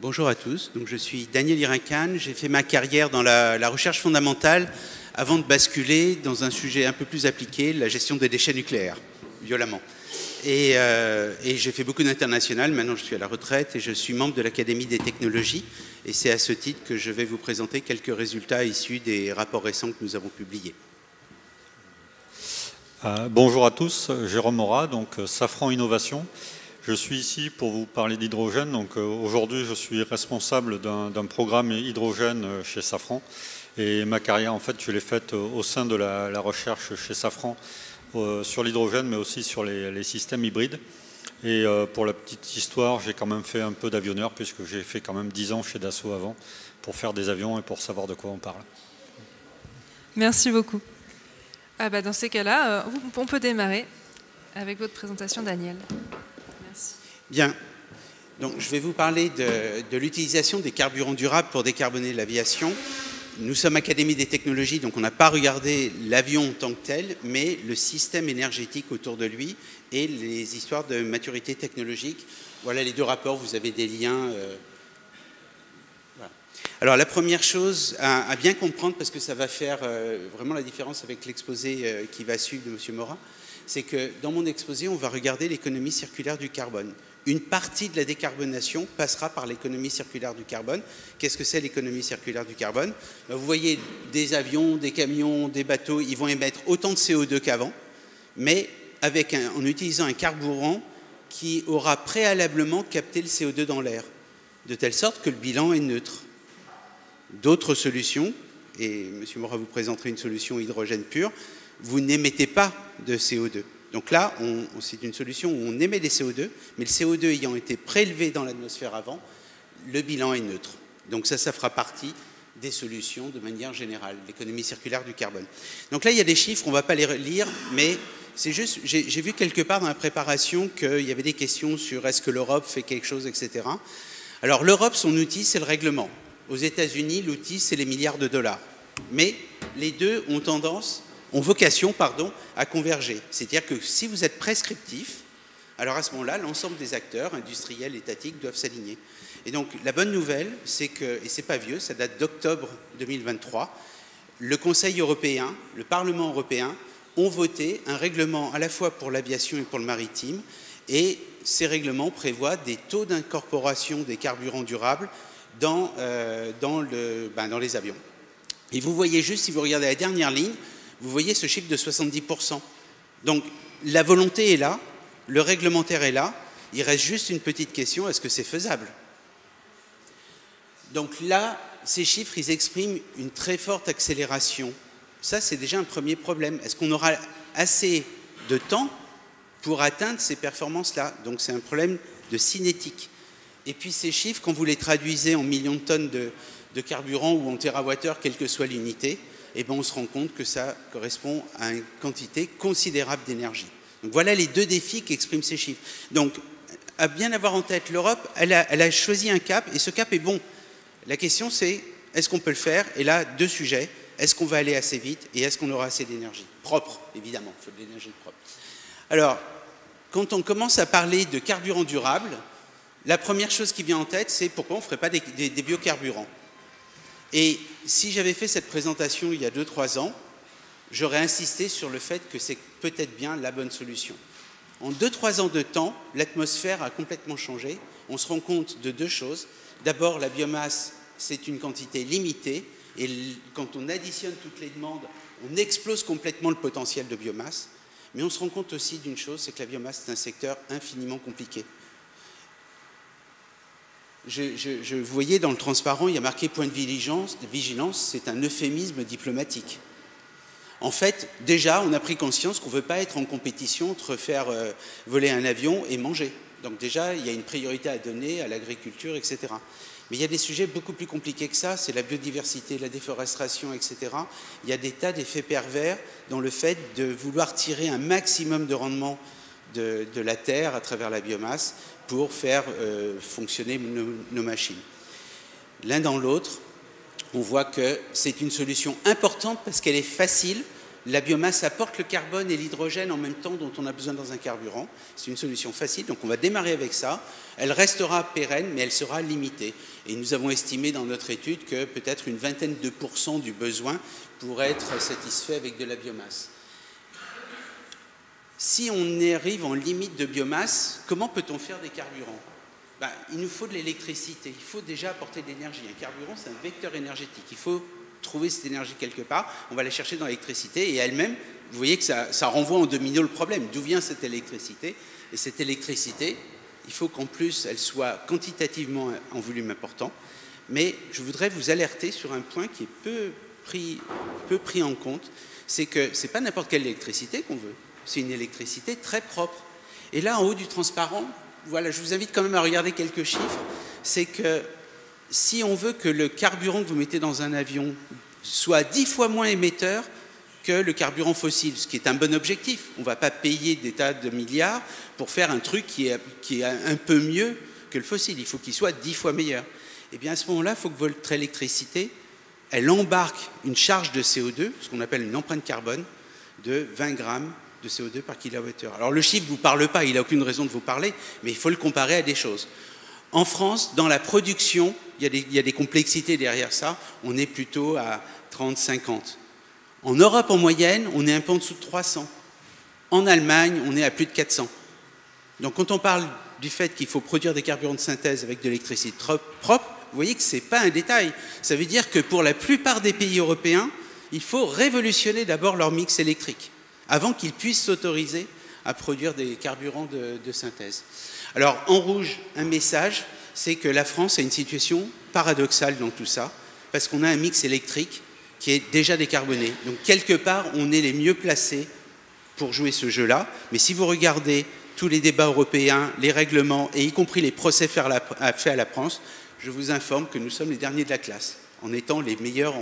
Bonjour à tous, donc, je suis Daniel Irincan, j'ai fait ma carrière dans la recherche fondamentale avant de basculer dans un sujet un peu plus appliqué, la gestion des déchets nucléaires, violemment. Et j'ai fait beaucoup d'international, maintenant je suis à la retraite et je suis membre de l'Académie des technologies et c'est à ce titre que je vais vous présenter quelques résultats issus des rapports récents que nous avons publiés. Bonjour à tous, Jérôme Morat, donc Safran Innovation. Je suis ici pour vous parler d'hydrogène. Donc aujourd'hui, je suis responsable d'un programme hydrogène chez Safran. Et ma carrière, en fait, je l'ai faite au sein de la recherche chez Safran sur l'hydrogène, mais aussi sur les systèmes hybrides. Et pour la petite histoire, j'ai quand même fait un peu d'avionneur, puisque j'ai fait quand même 10 ans chez Dassault avant, pour faire des avions et pour savoir de quoi on parle. Merci beaucoup. Dans ces cas-là, on peut démarrer avec votre présentation, Daniel. Merci. Bien. Donc, je vais vous parler de l'utilisation des carburants durables pour décarboner l'aviation. Nous sommes Académie des technologies, donc on n'a pas regardé l'avion en tant que tel, mais le système énergétique autour de lui et les histoires de maturité technologique. Voilà les deux rapports, vous avez des liens. Voilà. Alors la première chose à bien comprendre, parce que ça va faire vraiment la différence avec l'exposé qui va suivre de M. Morat, c'est que dans mon exposé, on va regarder l'économie circulaire du carbone. Une partie de la décarbonation passera par l'économie circulaire du carbone. Qu'est-ce que c'est l'économie circulaire du carbone? Vous voyez des avions, des camions, des bateaux, ils vont émettre autant de CO2 qu'avant, mais en utilisant un carburant qui aura préalablement capté le CO2 dans l'air, de telle sorte que le bilan est neutre. D'autres solutions, et M. Morat vous présenterait une solution hydrogène pur, vous n'émettez pas de CO2. Donc là, c'est une solution où on émet des CO2, mais le CO2 ayant été prélevé dans l'atmosphère avant, le bilan est neutre. Donc ça fera partie des solutions de manière générale, l'économie circulaire du carbone. Donc là, il y a des chiffres, on ne va pas les lire, mais c'est juste, j'ai vu quelque part dans la préparation qu'il y avait des questions sur est-ce que l'Europe fait quelque chose, etc. Alors l'Europe, son outil, c'est le règlement. Aux États-Unis, l'outil, c'est les milliards de dollars. Mais les deux ont vocation à converger. C'est-à-dire que si vous êtes prescriptif, alors à ce moment-là, l'ensemble des acteurs industriels, étatiques, doivent s'aligner. Et donc, la bonne nouvelle, c'est que, et c'est pas vieux, ça date d'octobre 2023, le Conseil européen, le Parlement européen ont voté un règlement à la fois pour l'aviation et pour le maritime, et ces règlements prévoient des taux d'incorporation des carburants durables dans les avions. Et vous voyez juste, si vous regardez la dernière ligne, vous voyez ce chiffre de 70%. Donc la volonté est là, le réglementaire est là, il reste juste une petite question, est-ce que c'est faisable? Donc là, ces chiffres, ils expriment une très forte accélération. Ça, c'est déjà un premier problème. Est-ce qu'on aura assez de temps pour atteindre ces performances-là? Donc c'est un problème de cinétique. Et puis ces chiffres, quand vous les traduisez en millions de tonnes de carburant ou en térawattheure, quelle que soit l'unité, eh bien, on se rend compte que ça correspond à une quantité considérable d'énergie. Donc voilà les deux défis qu'expriment ces chiffres. Donc, à bien avoir en tête, l'Europe, elle a choisi un cap, et ce cap est bon. La question, c'est, est-ce qu'on peut le faire? Et là, deux sujets. Est-ce qu'on va aller assez vite? Et est-ce qu'on aura assez d'énergie? Propre, évidemment, il faut de l'énergie propre. Alors, quand on commence à parler de carburant durable, la première chose qui vient en tête, c'est pourquoi on ne ferait pas des biocarburants? Et si j'avais fait cette présentation il y a 2-3 ans, j'aurais insisté sur le fait que c'est peut-être bien la bonne solution. En 2-3 ans de temps, l'atmosphère a complètement changé. On se rend compte de deux choses. D'abord, la biomasse, c'est une quantité limitée. Et quand on additionne toutes les demandes, on explose complètement le potentiel de biomasse. Mais on se rend compte aussi d'une chose, c'est que la biomasse, c'est un secteur infiniment compliqué. Vous voyez, dans le transparent, il y a marqué point de vigilance, c'est un euphémisme diplomatique. En fait, déjà, on a pris conscience qu'on ne veut pas être en compétition entre faire voler un avion et manger. Donc déjà, il y a une priorité à donner à l'agriculture, etc. Mais il y a des sujets beaucoup plus compliqués que ça, c'est la biodiversité, la déforestation, etc. Il y a des tas d'effets pervers dans le fait de vouloir tirer un maximum de rendement de la terre à travers la biomasse pour faire fonctionner nos machines. L'un dans l'autre, on voit que c'est une solution importante parce qu'elle est facile, La biomasse apporte le carbone et l'hydrogène en même temps dont on a besoin dans un carburant. C'est une solution facile, donc on va démarrer avec ça. Elle restera pérenne, mais elle sera limitée. Et nous avons estimé dans notre étude que peut-être une vingtaine de % du besoin pourrait être satisfait avec de la biomasse. Si on arrive en limite de biomasse, comment peut-on faire des carburants? Il nous faut de l'électricité. Il faut déjà apporter de l'énergie. Un carburant, c'est un vecteur énergétique. Il faut trouver cette énergie quelque part, on va la chercher dans l'électricité et elle-même, vous voyez que ça renvoie en domino le problème. D'où vient cette électricité? Et cette électricité, il faut qu'en plus, elle soit quantitativement en volume important. Mais je voudrais vous alerter sur un point qui est peu pris en compte, c'est que ce n'est pas n'importe quelle électricité qu'on veut, c'est une électricité très propre. Et là, en haut du transparent, voilà, je vous invite quand même à regarder quelques chiffres, c'est que si on veut que le carburant que vous mettez dans un avion soit 10 fois moins émetteur que le carburant fossile, ce qui est un bon objectif. On ne va pas payer des tas de milliards pour faire un truc qui est un peu mieux que le fossile. Il faut qu'il soit 10 fois meilleur. Et bien à ce moment-là, il faut que votre électricité, elle embarque une charge de CO2, ce qu'on appelle une empreinte carbone, de 20 grammes de CO2 par kilowattheure. Alors le chiffre ne vous parle pas, il n'a aucune raison de vous parler, mais il faut le comparer à des choses. En France, dans la production, il y a des complexités derrière ça, on est plutôt à 30-50. En Europe, en moyenne, on est un peu en dessous de 300. En Allemagne, on est à plus de 400. Donc quand on parle du fait qu'il faut produire des carburants de synthèse avec de l'électricité propre, vous voyez que ce n'est pas un détail. Ça veut dire que pour la plupart des pays européens, il faut révolutionner d'abord leur mix électrique, avant qu'ils puissent s'autoriser à produire des carburants de synthèse. Alors, en rouge, un message, c'est que la France a une situation paradoxale dans tout ça, parce qu'on a un mix électrique qui est déjà décarboné. Donc, quelque part, on est les mieux placés pour jouer ce jeu-là. Mais si vous regardez tous les débats européens, les règlements, et y compris les procès faits à la France, je vous informe que nous sommes les derniers de la classe, en étant les meilleurs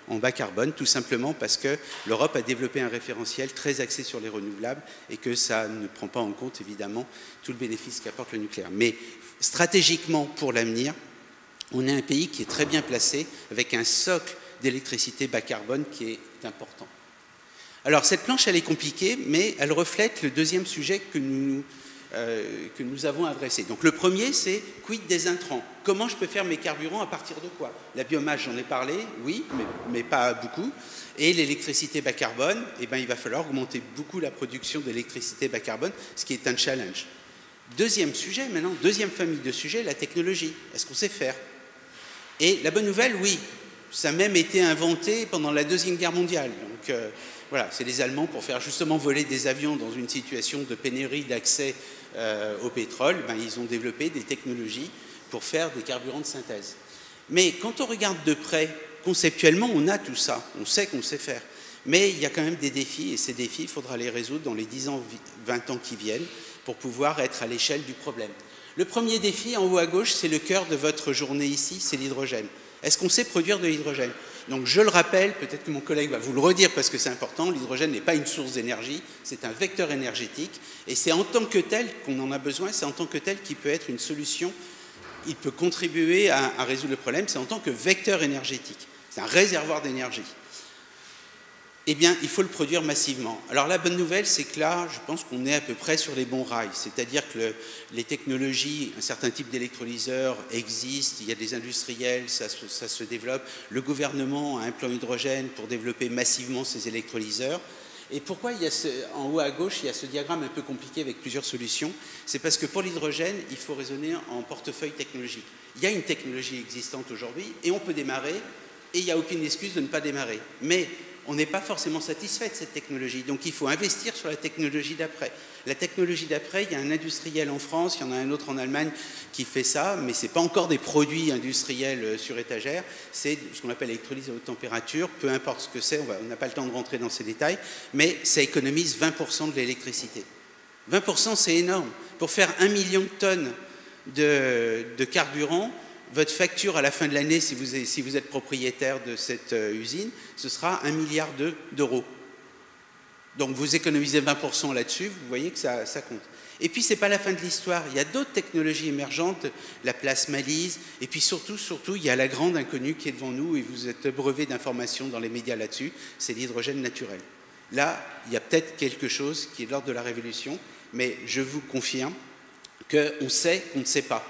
en bas carbone, tout simplement parce que l'Europe a développé un référentiel très axé sur les renouvelables et que ça ne prend pas en compte, évidemment, tout le bénéfice qu'apporte le nucléaire. Mais stratégiquement, pour l'avenir, on est un pays qui est très bien placé, avec un socle d'électricité bas carbone qui est important. Alors, cette planche, elle est compliquée, mais elle reflète le deuxième sujet que nous avons adressé. Donc le premier, c'est quid des intrants? Comment je peux faire mes carburants à partir de quoi? La biomasse, j'en ai parlé, oui, mais pas beaucoup. Et l'électricité bas carbone, eh ben, il va falloir augmenter beaucoup la production d'électricité bas carbone, ce qui est un challenge. Deuxième sujet, maintenant, deuxième famille de sujets, la technologie. Est-ce qu'on sait faire? Et la bonne nouvelle, oui, ça a même été inventé pendant la Deuxième Guerre mondiale. Donc voilà, c'est les Allemands pour faire justement voler des avions dans une situation de pénurie d'accès au pétrole, ben, ils ont développé des technologies pour faire des carburants de synthèse. Mais quand on regarde de près, conceptuellement, on a tout ça, on sait qu'on sait faire. Mais il y a quand même des défis, et ces défis, il faudra les résoudre dans les 10 ans, 20 ans qui viennent, pour pouvoir être à l'échelle du problème. Le premier défi, en haut à gauche, c'est le cœur de votre journée ici, c'est l'hydrogène. Est-ce qu'on sait produire de l'hydrogène? Donc je le rappelle, peut-être que mon collègue va vous le redire parce que c'est important, l'hydrogène n'est pas une source d'énergie, c'est un vecteur énergétique, et c'est en tant que tel qu'on en a besoin, c'est en tant que tel qu'il peut être une solution, il peut contribuer à résoudre le problème, c'est en tant que vecteur énergétique, c'est un réservoir d'énergie. Eh bien, il faut le produire massivement. Alors la bonne nouvelle, c'est que là, je pense qu'on est à peu près sur les bons rails. C'est-à-dire que les technologies, un certain type d'électrolyseurs existent, il y a des industriels, ça se développe. Le gouvernement a un plan hydrogène pour développer massivement ces électrolyseurs. Et pourquoi en haut à gauche, il y a ce diagramme un peu compliqué avec plusieurs solutions? C'est parce que pour l'hydrogène, il faut raisonner en portefeuille technologique. Il y a une technologie existante aujourd'hui et on peut démarrer et il n'y a aucune excuse de ne pas démarrer. Mais on n'est pas forcément satisfait de cette technologie. Donc il faut investir sur la technologie d'après. La technologie d'après, il y a un industriel en France, il y en a un autre en Allemagne qui fait ça, mais ce n'est pas encore des produits industriels sur étagère, c'est ce qu'on appelle l'électrolyse à haute température, peu importe ce que c'est, on n'a pas le temps de rentrer dans ces détails, mais ça économise 20% de l'électricité. 20%, c'est énorme. Pour faire 1 million de tonnes de carburant, votre facture à la fin de l'année, si vous êtes propriétaire de cette usine, ce sera 1 milliard d'euros. Donc vous économisez 20% là-dessus, vous voyez que ça compte. Et puis ce n'est pas la fin de l'histoire, il y a d'autres technologies émergentes, la plasmalyse, et puis surtout, il y a la grande inconnue qui est devant nous, et vous êtes brevet d'informations dans les médias là-dessus, c'est l'hydrogène naturel. Là, il y a peut-être quelque chose qui est de l'ordre de la révolution, mais je vous confirme qu'on sait qu'on ne sait pas.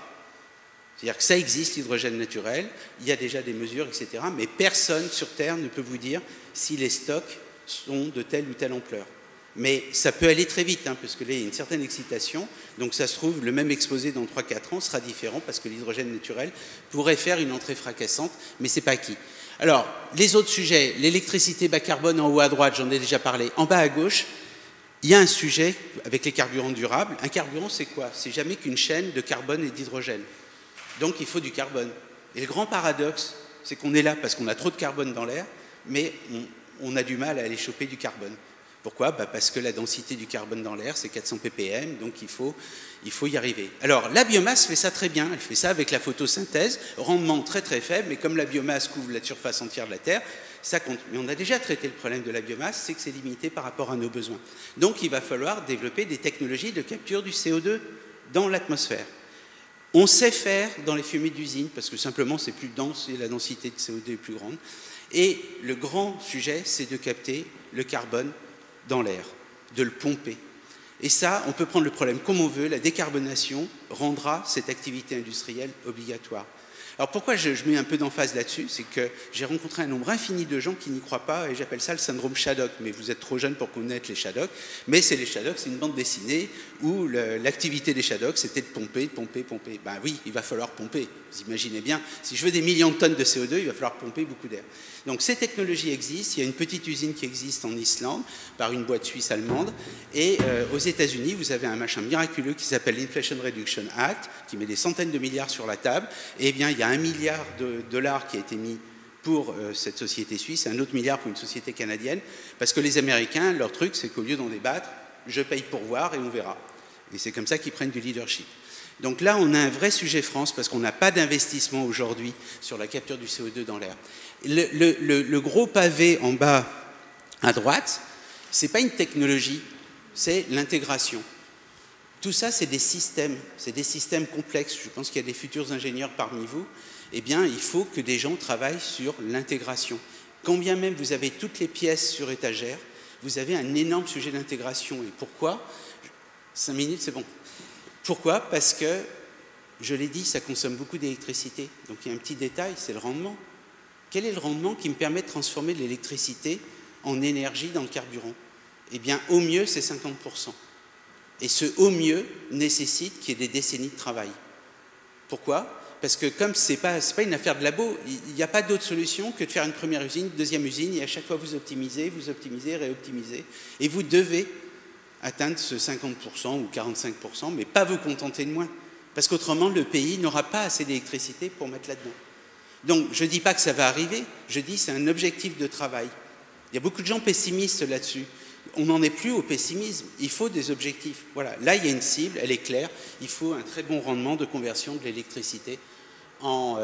C'est-à-dire que ça existe, l'hydrogène naturel, il y a déjà des mesures, etc. Mais personne sur Terre ne peut vous dire si les stocks sont de telle ou telle ampleur. Mais ça peut aller très vite, parce que là, il y a une certaine excitation. Donc ça se trouve, le même exposé dans 3-4 ans sera différent parce que l'hydrogène naturel pourrait faire une entrée fracassante, mais ce n'est pas acquis. Alors, les autres sujets, l'électricité bas carbone en haut à droite, j'en ai déjà parlé. En bas à gauche, il y a un sujet avec les carburants durables. Un carburant, c'est quoi? C'est jamais qu'une chaîne de carbone et d'hydrogène. Donc il faut du carbone. Et le grand paradoxe, c'est qu'on est là parce qu'on a trop de carbone dans l'air, mais on a du mal à aller choper du carbone. Pourquoi? Parce que la densité du carbone dans l'air, c'est 400 ppm, donc il faut y arriver. Alors la biomasse fait ça très bien, elle fait ça avec la photosynthèse, rendement très très faible, mais comme la biomasse couvre la surface entière de la Terre, ça compte. Mais on a déjà traité le problème de la biomasse, c'est que c'est limité par rapport à nos besoins. Donc il va falloir développer des technologies de capture du CO2 dans l'atmosphère. On sait faire dans les fumées d'usine, parce que simplement c'est plus dense et la densité de CO2 est plus grande. Et le grand sujet, c'est de capter le carbone dans l'air, de le pomper. Et ça, on peut prendre le problème comme on veut, la décarbonation rendra cette activité industrielle obligatoire. Alors pourquoi je mets un peu d'emphase là-dessus? C'est que j'ai rencontré un nombre infini de gens qui n'y croient pas, et j'appelle ça le syndrome Shadok. Mais vous êtes trop jeune pour connaître les Shadok. Mais c'est les Shadok, c'est une bande dessinée où l'activité des Shadok, c'était de pomper, de pomper, pomper. Ben oui, il va falloir pomper. Vous imaginez bien, si je veux des millions de tonnes de CO2, il va falloir pomper beaucoup d'air. Donc ces technologies existent. Il y a une petite usine qui existe en Islande par une boîte suisse allemande. Et aux États-Unis, vous avez un machin miraculeux qui s'appelle l'Inflation Reduction Act, qui met des centaines de milliards sur la table. Et bien, il y a 1 milliard de dollars qui a été mis pour cette société suisse, et un autre milliard pour une société canadienne, parce que les Américains, leur truc, c'est qu'au lieu d'en débattre, je paye pour voir et on verra. Et c'est comme ça qu'ils prennent du leadership. Donc là, on a un vrai sujet France, parce qu'on n'a pas d'investissement aujourd'hui sur la capture du CO2 dans l'air. Le gros pavé en bas à droite, ce n'est pas une technologie, c'est l'intégration. Tout ça, c'est des systèmes complexes. Je pense qu'il y a des futurs ingénieurs parmi vous. Eh bien, il faut que des gens travaillent sur l'intégration. Quand bien même vous avez toutes les pièces sur étagère, vous avez un énorme sujet d'intégration. Et pourquoi? 5 minutes, c'est bon. Pourquoi? Parce que, je l'ai dit, ça consomme beaucoup d'électricité. Donc il y a un petit détail, c'est le rendement. Quel est le rendement qui me permet de transformer de l'électricité en énergie dans le carburant? Eh bien, au mieux, c'est 50%. Et ce au mieux nécessite qu'il y ait des décennies de travail. Pourquoi? Parce que comme ce n'est pas une affaire de labo, il n'y a pas d'autre solution que de faire une première usine, une deuxième usine, et à chaque fois vous optimisez, réoptimisez, et vous devez atteindre ce 50% ou 45%, mais pas vous contenter de moins. Parce qu'autrement, le pays n'aura pas assez d'électricité pour mettre là-dedans. Donc, je ne dis pas que ça va arriver, je dis que c'est un objectif de travail. Il y a beaucoup de gens pessimistes là-dessus. On n'en est plus au pessimisme, il faut des objectifs. Voilà. Là, il y a une cible, elle est claire, il faut un très bon rendement de conversion de l'électricité en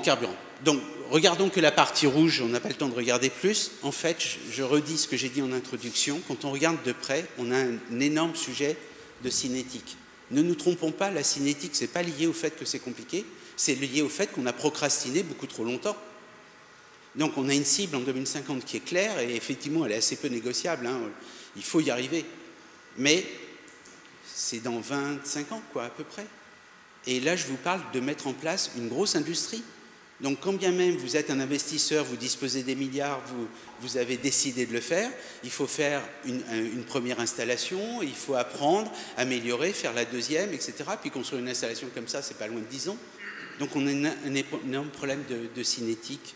carburant. Donc, regardons que la partie rouge, on n'a pas le temps de regarder plus. En fait, je redis ce que j'ai dit en introduction, quand on regarde de près, on a un énorme sujet de cinétique. Ne nous trompons pas, la cinétique, ce n'est pas lié au fait que c'est compliqué, c'est lié au fait qu'on a procrastiné beaucoup trop longtemps. Donc on a une cible en 2050 qui est claire et effectivement elle est assez peu négociable, hein. Il faut y arriver. Mais c'est dans 25 ans quoi à peu près. Et là je vous parle de mettre en place une grosse industrie. Donc quand bien même vous êtes un investisseur, vous disposez des milliards, vous avez décidé de le faire, il faut faire une première installation, il faut apprendre, améliorer, faire la deuxième, etc. Puis construire une installation comme ça, c'est pas loin de 10 ans. Donc on a un énorme problème de cinétique.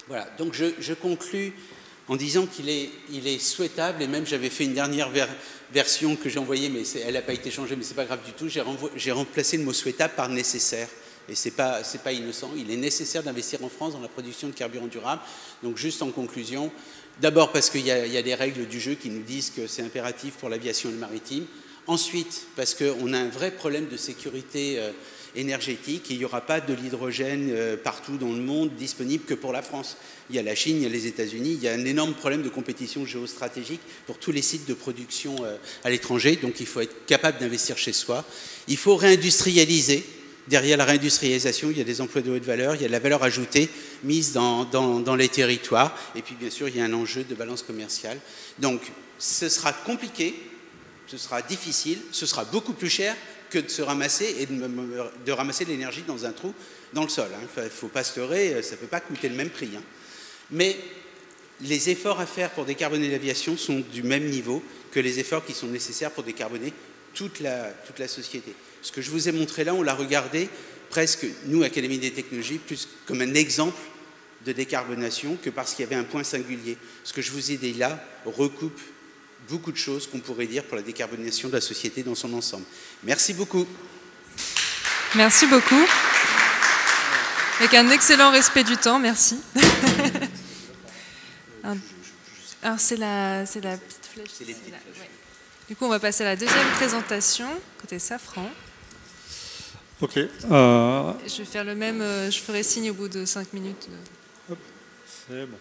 Voilà, donc je conclus en disant qu'il est souhaitable, et même j'avais fait une dernière version que j'ai envoyée, mais elle n'a pas été changée, mais ce n'est pas grave du tout, j'ai remplacé le mot souhaitable par nécessaire. Et ce n'est pas innocent, il est nécessaire d'investir en France dans la production de carburant durable. Donc juste en conclusion, d'abord parce qu'il y a des règles du jeu qui nous disent que c'est impératif pour l'aviation et le maritime. Ensuite, parce qu'on a un vrai problème de sécurité énergétique, et il n'y aura pas de l'hydrogène partout dans le monde disponible que pour la France. Il y a la Chine, il y a les États-Unis, il y a un énorme problème de compétition géostratégique pour tous les sites de production à l'étranger, donc il faut être capable d'investir chez soi. Il faut réindustrialiser, derrière la réindustrialisation, il y a des emplois de haute valeur, il y a de la valeur ajoutée mise dans les territoires. Et puis, bien sûr, il y a un enjeu de balance commerciale. Donc, ce sera compliqué, ce sera difficile, ce sera beaucoup plus cher que de se ramasser et de ramasser de l'énergie dans un trou dans le sol. Il ne faut pas se leurrer, ça ne peut pas coûter le même prix. Mais les efforts à faire pour décarboner l'aviation sont du même niveau que les efforts qui sont nécessaires pour décarboner toute la société. Ce que je vous ai montré là, on l'a regardé presque, nous, Académie des technologies, plus comme un exemple de décarbonation que parce qu'il y avait un point singulier. Ce que je vous ai dit là recoupe beaucoup de choses qu'on pourrait dire pour la décarbonisation de la société dans son ensemble. Merci beaucoup. Merci beaucoup. Avec un excellent respect du temps, merci. Alors c'est la petite flèche. C'est les petites flèches. Ouais. Du coup, on va passer à la deuxième présentation, côté Safran. Ok. Je vais faire le même, je ferai signe au bout de 5 minutes. Hop, c'est bon.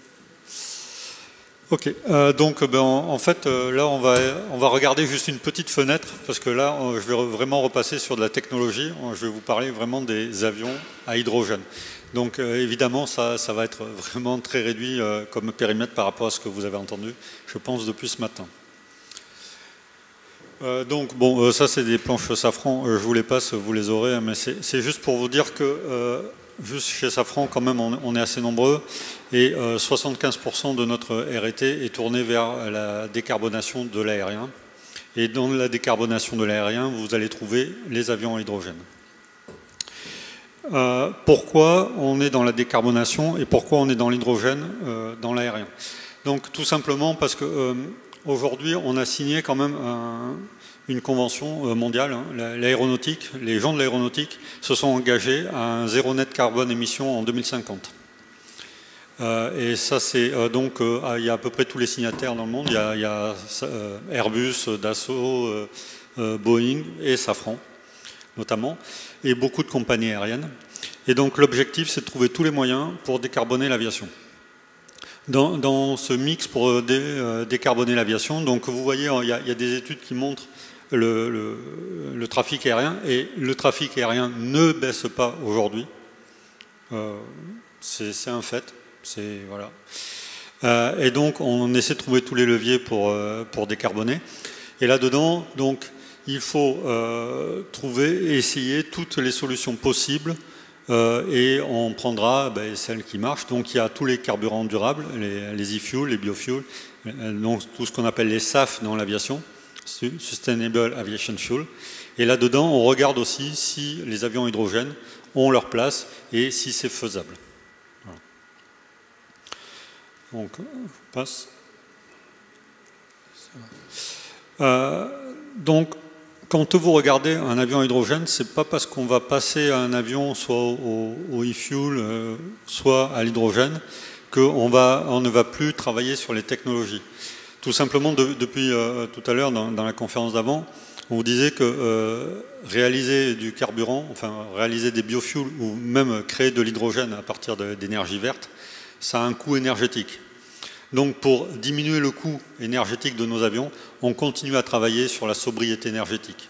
Ok, donc en fait là on va regarder juste une petite fenêtre parce que là je vais vraiment repasser sur de la technologie, je vais vous parler vraiment des avions à hydrogène. Donc évidemment ça va être vraiment très réduit comme périmètre par rapport à ce que vous avez entendu, je pense, depuis ce matin. Donc bon, ça c'est des planches Safran, je vous les passe, vous les aurez, mais c'est juste pour vous dire que juste chez Safran, quand même, on est assez nombreux et 75% de notre R&T est tourné vers la décarbonation de l'aérien. Et dans la décarbonation de l'aérien, vous allez trouver les avions à hydrogène. Pourquoi on est dans la décarbonation et pourquoi on est dans l'hydrogène dans l'aérien? Donc tout simplement parce que aujourd'hui, on a signé quand même une convention mondiale, l'aéronautique, les gens de l'aéronautique se sont engagés à un zéro net carbone émission en 2050. Et ça c'est donc, il y a à peu près tous les signataires dans le monde, il y a Airbus, Dassault, Boeing et Safran notamment, et beaucoup de compagnies aériennes. Et donc l'objectif c'est de trouver tous les moyens pour décarboner l'aviation. Dans ce mix pour décarboner l'aviation, donc vous voyez, il y a des études qui montrent le trafic aérien, et le trafic aérien ne baisse pas aujourd'hui. C'est un fait. Voilà. Et donc on essaie de trouver tous les leviers pour décarboner. Et là-dedans, donc, il faut trouver et essayer toutes les solutions possibles. Et on prendra celles qui marchent. Donc il y a tous les carburants durables, les e-fuels, les biofuels, donc tout ce qu'on appelle les SAF dans l'aviation, Sustainable Aviation Fuel. Et là-dedans, on regarde aussi si les avions hydrogène ont leur place et si c'est faisable. Voilà. Donc, on passe. Donc, quand vous regardez un avion à hydrogène, c'est pas parce qu'on va passer un avion soit au e-fuel, soit à l'hydrogène, qu'on ne va plus travailler sur les technologies. Tout simplement, depuis tout à l'heure, dans la conférence d'avant, on vous disait que réaliser du carburant, enfin réaliser des biofuels ou même créer de l'hydrogène à partir d'énergie verte, ça a un coût énergétique. Donc pour diminuer le coût énergétique de nos avions, on continue à travailler sur la sobriété énergétique.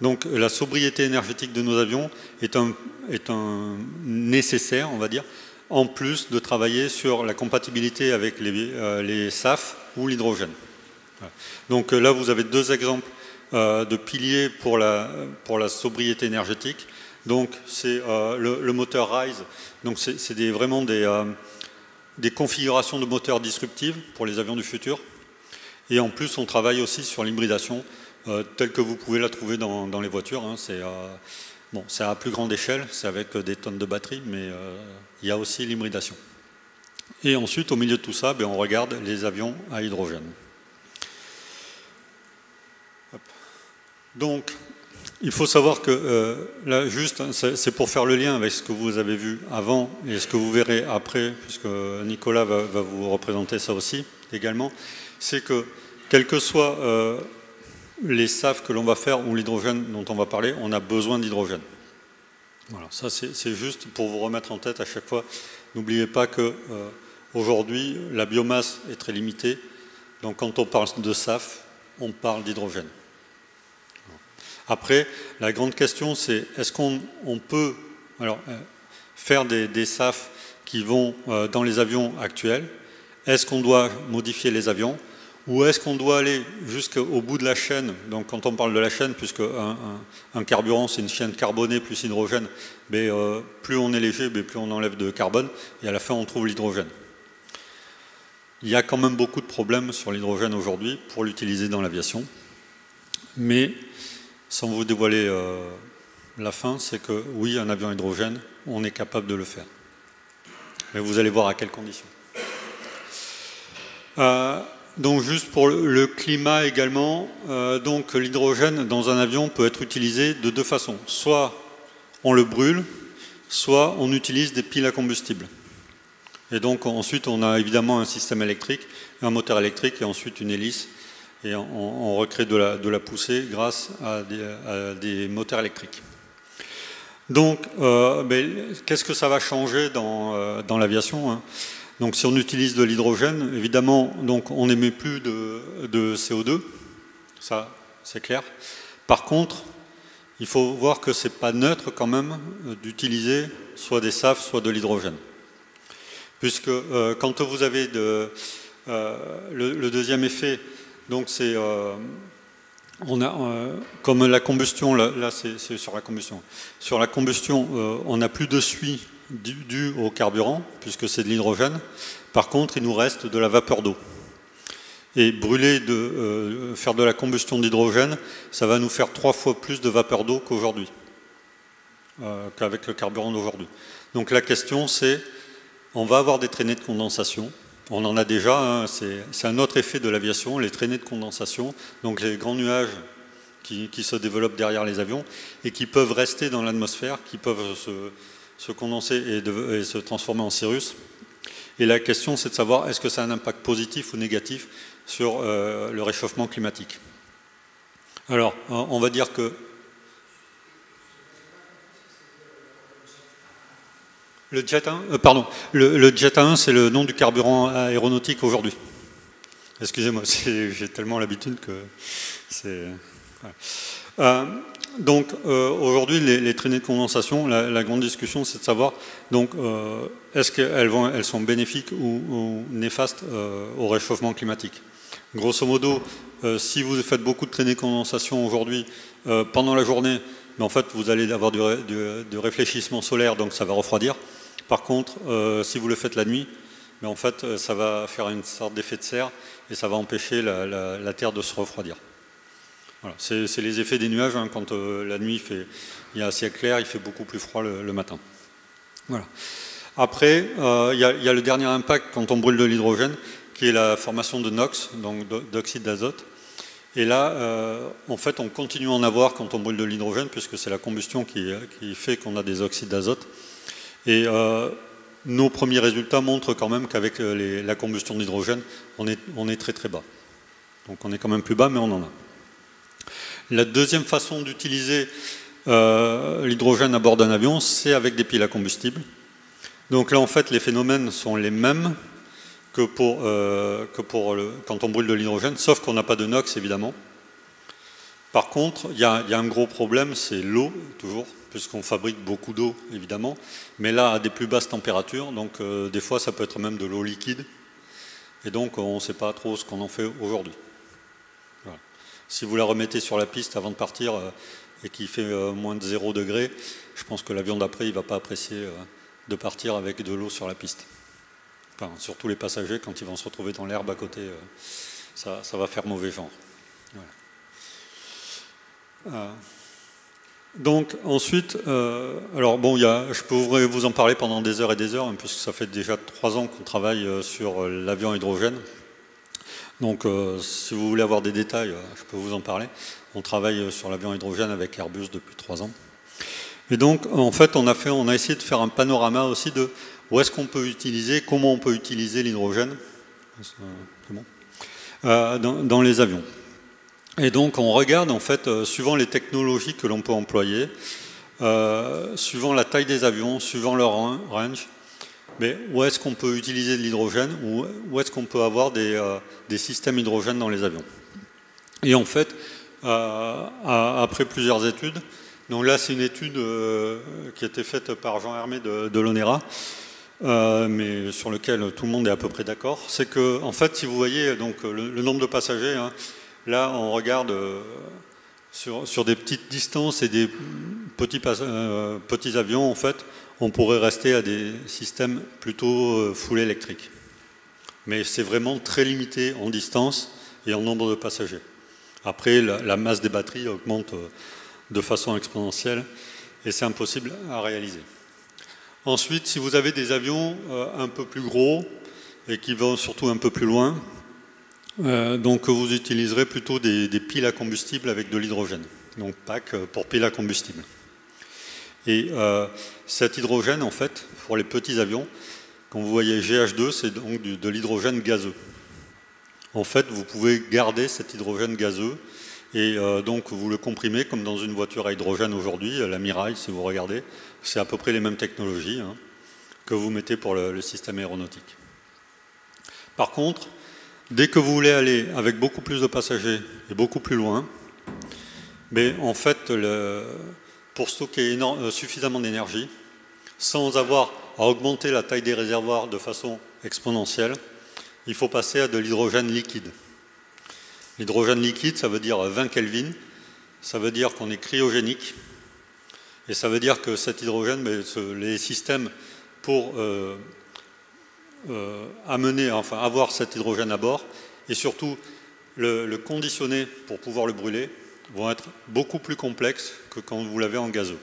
Donc la sobriété énergétique de nos avions est un nécessaire, on va dire, en plus de travailler sur la compatibilité avec les SAF ou l'hydrogène. Voilà. Donc là, vous avez deux exemples de piliers pour la sobriété énergétique. Donc c'est le moteur RISE, donc c'est vraiment des configurations de moteurs disruptives pour les avions du futur. Et en plus, on travaille aussi sur l'hybridation, telle que vous pouvez la trouver dans les voitures. Hein. C'est à plus grande échelle, c'est avec des tonnes de batterie, mais il y a aussi l'hybridation. Et ensuite, au milieu de tout ça, on regarde les avions à hydrogène. Hop. Donc, il faut savoir que, là, juste, c'est pour faire le lien avec ce que vous avez vu avant et ce que vous verrez après, puisque Nicolas va vous représenter ça aussi également, c'est que, quels que soient les SAF que l'on va faire ou l'hydrogène dont on va parler, on a besoin d'hydrogène. Voilà, ça c'est juste pour vous remettre en tête à chaque fois. N'oubliez pas que aujourd'hui, la biomasse est très limitée, donc quand on parle de SAF, on parle d'hydrogène. Après, la grande question, c'est est-ce qu'on peut faire des SAF qui vont dans les avions actuels? Est-ce qu'on doit modifier les avions? Ou est-ce qu'on doit aller jusqu'au bout de la chaîne? Donc quand on parle de la chaîne, puisque un carburant c'est une chaîne carbonée plus hydrogène, mais plus on est léger, mais plus on enlève de carbone, et à la fin on trouve l'hydrogène. Il y a quand même beaucoup de problèmes sur l'hydrogène aujourd'hui pour l'utiliser dans l'aviation. Mais sans vous dévoiler la fin, c'est que oui, un avion hydrogène, on est capable de le faire. Mais vous allez voir à quelles conditions. Donc juste pour le climat également, donc l'hydrogène dans un avion peut être utilisé de deux façons. Soit on le brûle, soit on utilise des piles à combustible. Et donc ensuite on a évidemment un système électrique, un moteur électrique et ensuite une hélice. Et on recrée de la poussée grâce à des moteurs électriques. Donc qu'est-ce que ça va changer dans l'aviation, hein? Donc si on utilise de l'hydrogène, évidemment, donc on n'émet plus de CO2, ça c'est clair. Par contre, il faut voir que c'est pas neutre quand même d'utiliser soit des SAF, soit de l'hydrogène. Puisque quand vous avez le deuxième effet, donc c'est comme la combustion, là c'est sur la combustion. Sur la combustion, on n'a plus de suie dû au carburant, puisque c'est de l'hydrogène. Par contre, il nous reste de la vapeur d'eau. Et brûler, faire de la combustion d'hydrogène, ça va nous faire 3 fois plus de vapeur d'eau qu'aujourd'hui, qu'avec le carburant d'aujourd'hui. Donc la question c'est, on va avoir des traînées de condensation. On en a déjà, hein, c'est un autre effet de l'aviation, les traînées de condensation, donc les grands nuages qui se développent derrière les avions et qui peuvent rester dans l'atmosphère, qui peuvent se condenser et se transformer en cirrus. Et la question, c'est de savoir est-ce que ça a un impact positif ou négatif sur le réchauffement climatique. Alors, on va dire que le Jet A1, c'est le nom du carburant aéronautique aujourd'hui. Excusez-moi, j'ai tellement l'habitude que c'est... Voilà. Donc aujourd'hui, les traînées de condensation, la grande discussion, c'est de savoir donc est-ce qu'elles sont bénéfiques ou néfastes au réchauffement climatique. Grosso modo, si vous faites beaucoup de traînées de condensation aujourd'hui, pendant la journée, mais en fait, vous allez avoir du réfléchissement solaire, donc ça va refroidir. Par contre, si vous le faites la nuit, mais en fait, ça va faire une sorte d'effet de serre et ça va empêcher la Terre de se refroidir. Voilà, c'est les effets des nuages, hein, quand la nuit il y a un ciel clair, il fait beaucoup plus froid le matin. Voilà. Après, il y a le dernier impact quand on brûle de l'hydrogène, qui est la formation de NOx, donc d'oxyde d'azote. Et là, en fait, on continue à en avoir quand on brûle de l'hydrogène, puisque c'est la combustion qui fait qu'on a des oxydes d'azote. Et nos premiers résultats montrent quand même qu'avec la combustion d'hydrogène, on est très très bas. Donc on est quand même plus bas, mais on en a. La deuxième façon d'utiliser l'hydrogène à bord d'un avion, c'est avec des piles à combustible. Donc là, en fait, les phénomènes sont les mêmes que quand on brûle de l'hydrogène, sauf qu'on n'a pas de NOx, évidemment. Par contre, il y a un gros problème, c'est l'eau, toujours, puisqu'on fabrique beaucoup d'eau, évidemment, mais là, à des plus basses températures, donc des fois, ça peut être même de l'eau liquide, et donc on ne sait pas trop ce qu'on en fait aujourd'hui. Voilà. Si vous la remettez sur la piste avant de partir et qu'il fait moins de 0 degré, je pense que l'avion d'après, il ne va pas apprécier de partir avec de l'eau sur la piste. Enfin, surtout les passagers, quand ils vont se retrouver dans l'herbe à côté, ça va faire mauvais genre. Voilà. Donc ensuite, alors bon, je pourrais vous en parler pendant des heures et des heures, hein, puisque ça fait déjà 3 ans qu'on travaille sur l'avion à hydrogène. Donc si vous voulez avoir des détails, je peux vous en parler. On travaille sur l'avion à hydrogène avec Airbus depuis 3 ans. Et donc en fait, on a essayé de faire un panorama aussi de où est-ce qu'on peut utiliser, comment on peut utiliser l'hydrogène dans les avions. Et donc on regarde en fait, suivant les technologies que l'on peut employer, suivant la taille des avions, suivant leur range, mais où est-ce qu'on peut utiliser de l'hydrogène, où est-ce qu'on peut avoir des systèmes hydrogène dans les avions. Et en fait, après plusieurs études. Donc là, c'est une étude qui a été faite par Jean Hermé de l'ONERA, mais sur lequel tout le monde est à peu près d'accord. C'est que, en fait, si vous voyez donc, le nombre de passagers, hein, là, on regarde sur des petites distances et des petits avions, en fait, on pourrait rester à des systèmes plutôt full électriques. Mais c'est vraiment très limité en distance et en nombre de passagers. Après, la masse des batteries augmente de façon exponentielle et c'est impossible à réaliser. Ensuite, si vous avez des avions un peu plus gros et qui vont surtout un peu plus loin, donc vous utiliserez plutôt des piles à combustible avec de l'hydrogène. Donc PAC pour piles à combustible. Et cet hydrogène, en fait, pour les petits avions, quand vous voyez GH2, c'est donc de l'hydrogène gazeux. En fait, vous pouvez garder cet hydrogène gazeux et donc vous le comprimez comme dans une voiture à hydrogène aujourd'hui, la Mirai, si vous regardez. C'est à peu près les mêmes technologies hein, que vous mettez pour le système aéronautique. Par contre, dès que vous voulez aller avec beaucoup plus de passagers et beaucoup plus loin, mais en fait, pour stocker suffisamment d'énergie, sans avoir à augmenter la taille des réservoirs de façon exponentielle, il faut passer à de l'hydrogène liquide. L'hydrogène liquide, ça veut dire 20 Kelvin, ça veut dire qu'on est cryogénique, et ça veut dire que cet hydrogène, les systèmes pour avoir cet hydrogène à bord, et surtout le conditionner pour pouvoir le brûler, vont être beaucoup plus complexes que quand vous l'avez en gazeux.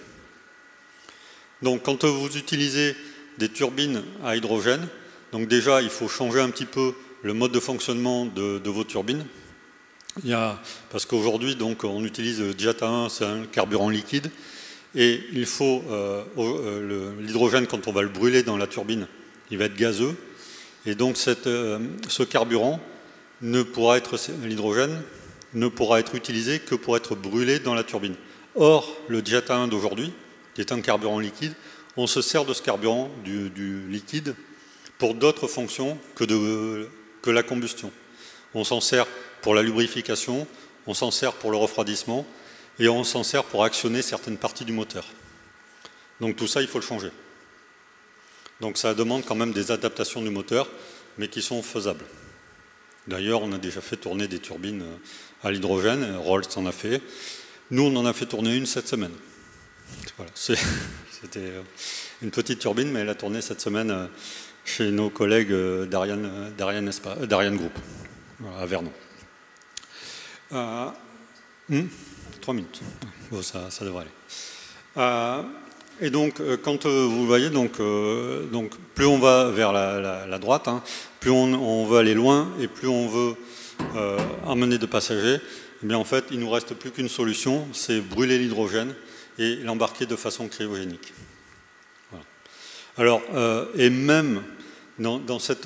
Donc quand vous utilisez des turbines à hydrogène, donc déjà il faut changer un petit peu le mode de fonctionnement de vos turbines. Parce qu'aujourd'hui donc on utilise Jet A1, c'est un carburant liquide, et il faut l'hydrogène quand on va le brûler dans la turbine, il va être gazeux, et donc ce carburant l'hydrogène ne pourra être utilisé que pour être brûlé dans la turbine. Or, le Jet A1 d'aujourd'hui, qui est un carburant liquide, on se sert de ce carburant du liquide pour d'autres fonctions que la combustion. On s'en sert pour la lubrification, on s'en sert pour le refroidissement et on s'en sert pour actionner certaines parties du moteur. Donc tout ça, il faut le changer. Donc ça demande quand même des adaptations du moteur, mais qui sont faisables. D'ailleurs, on a déjà fait tourner des turbines à l'hydrogène, Rolls en a fait. Nous, on en a fait tourner une cette semaine. Voilà, c'était une petite turbine, mais elle a tourné cette semaine chez nos collègues d'Ariane Group, à Vernon. 3 minutes, bon, ça devrait aller. Et donc, quand vous voyez, donc, plus on va vers la droite, hein, plus on veut aller loin et plus on veut emmener de passagers, eh bien en fait, il ne nous reste plus qu'une solution, c'est brûler l'hydrogène et l'embarquer de façon cryogénique. Voilà. Alors, et même dans cette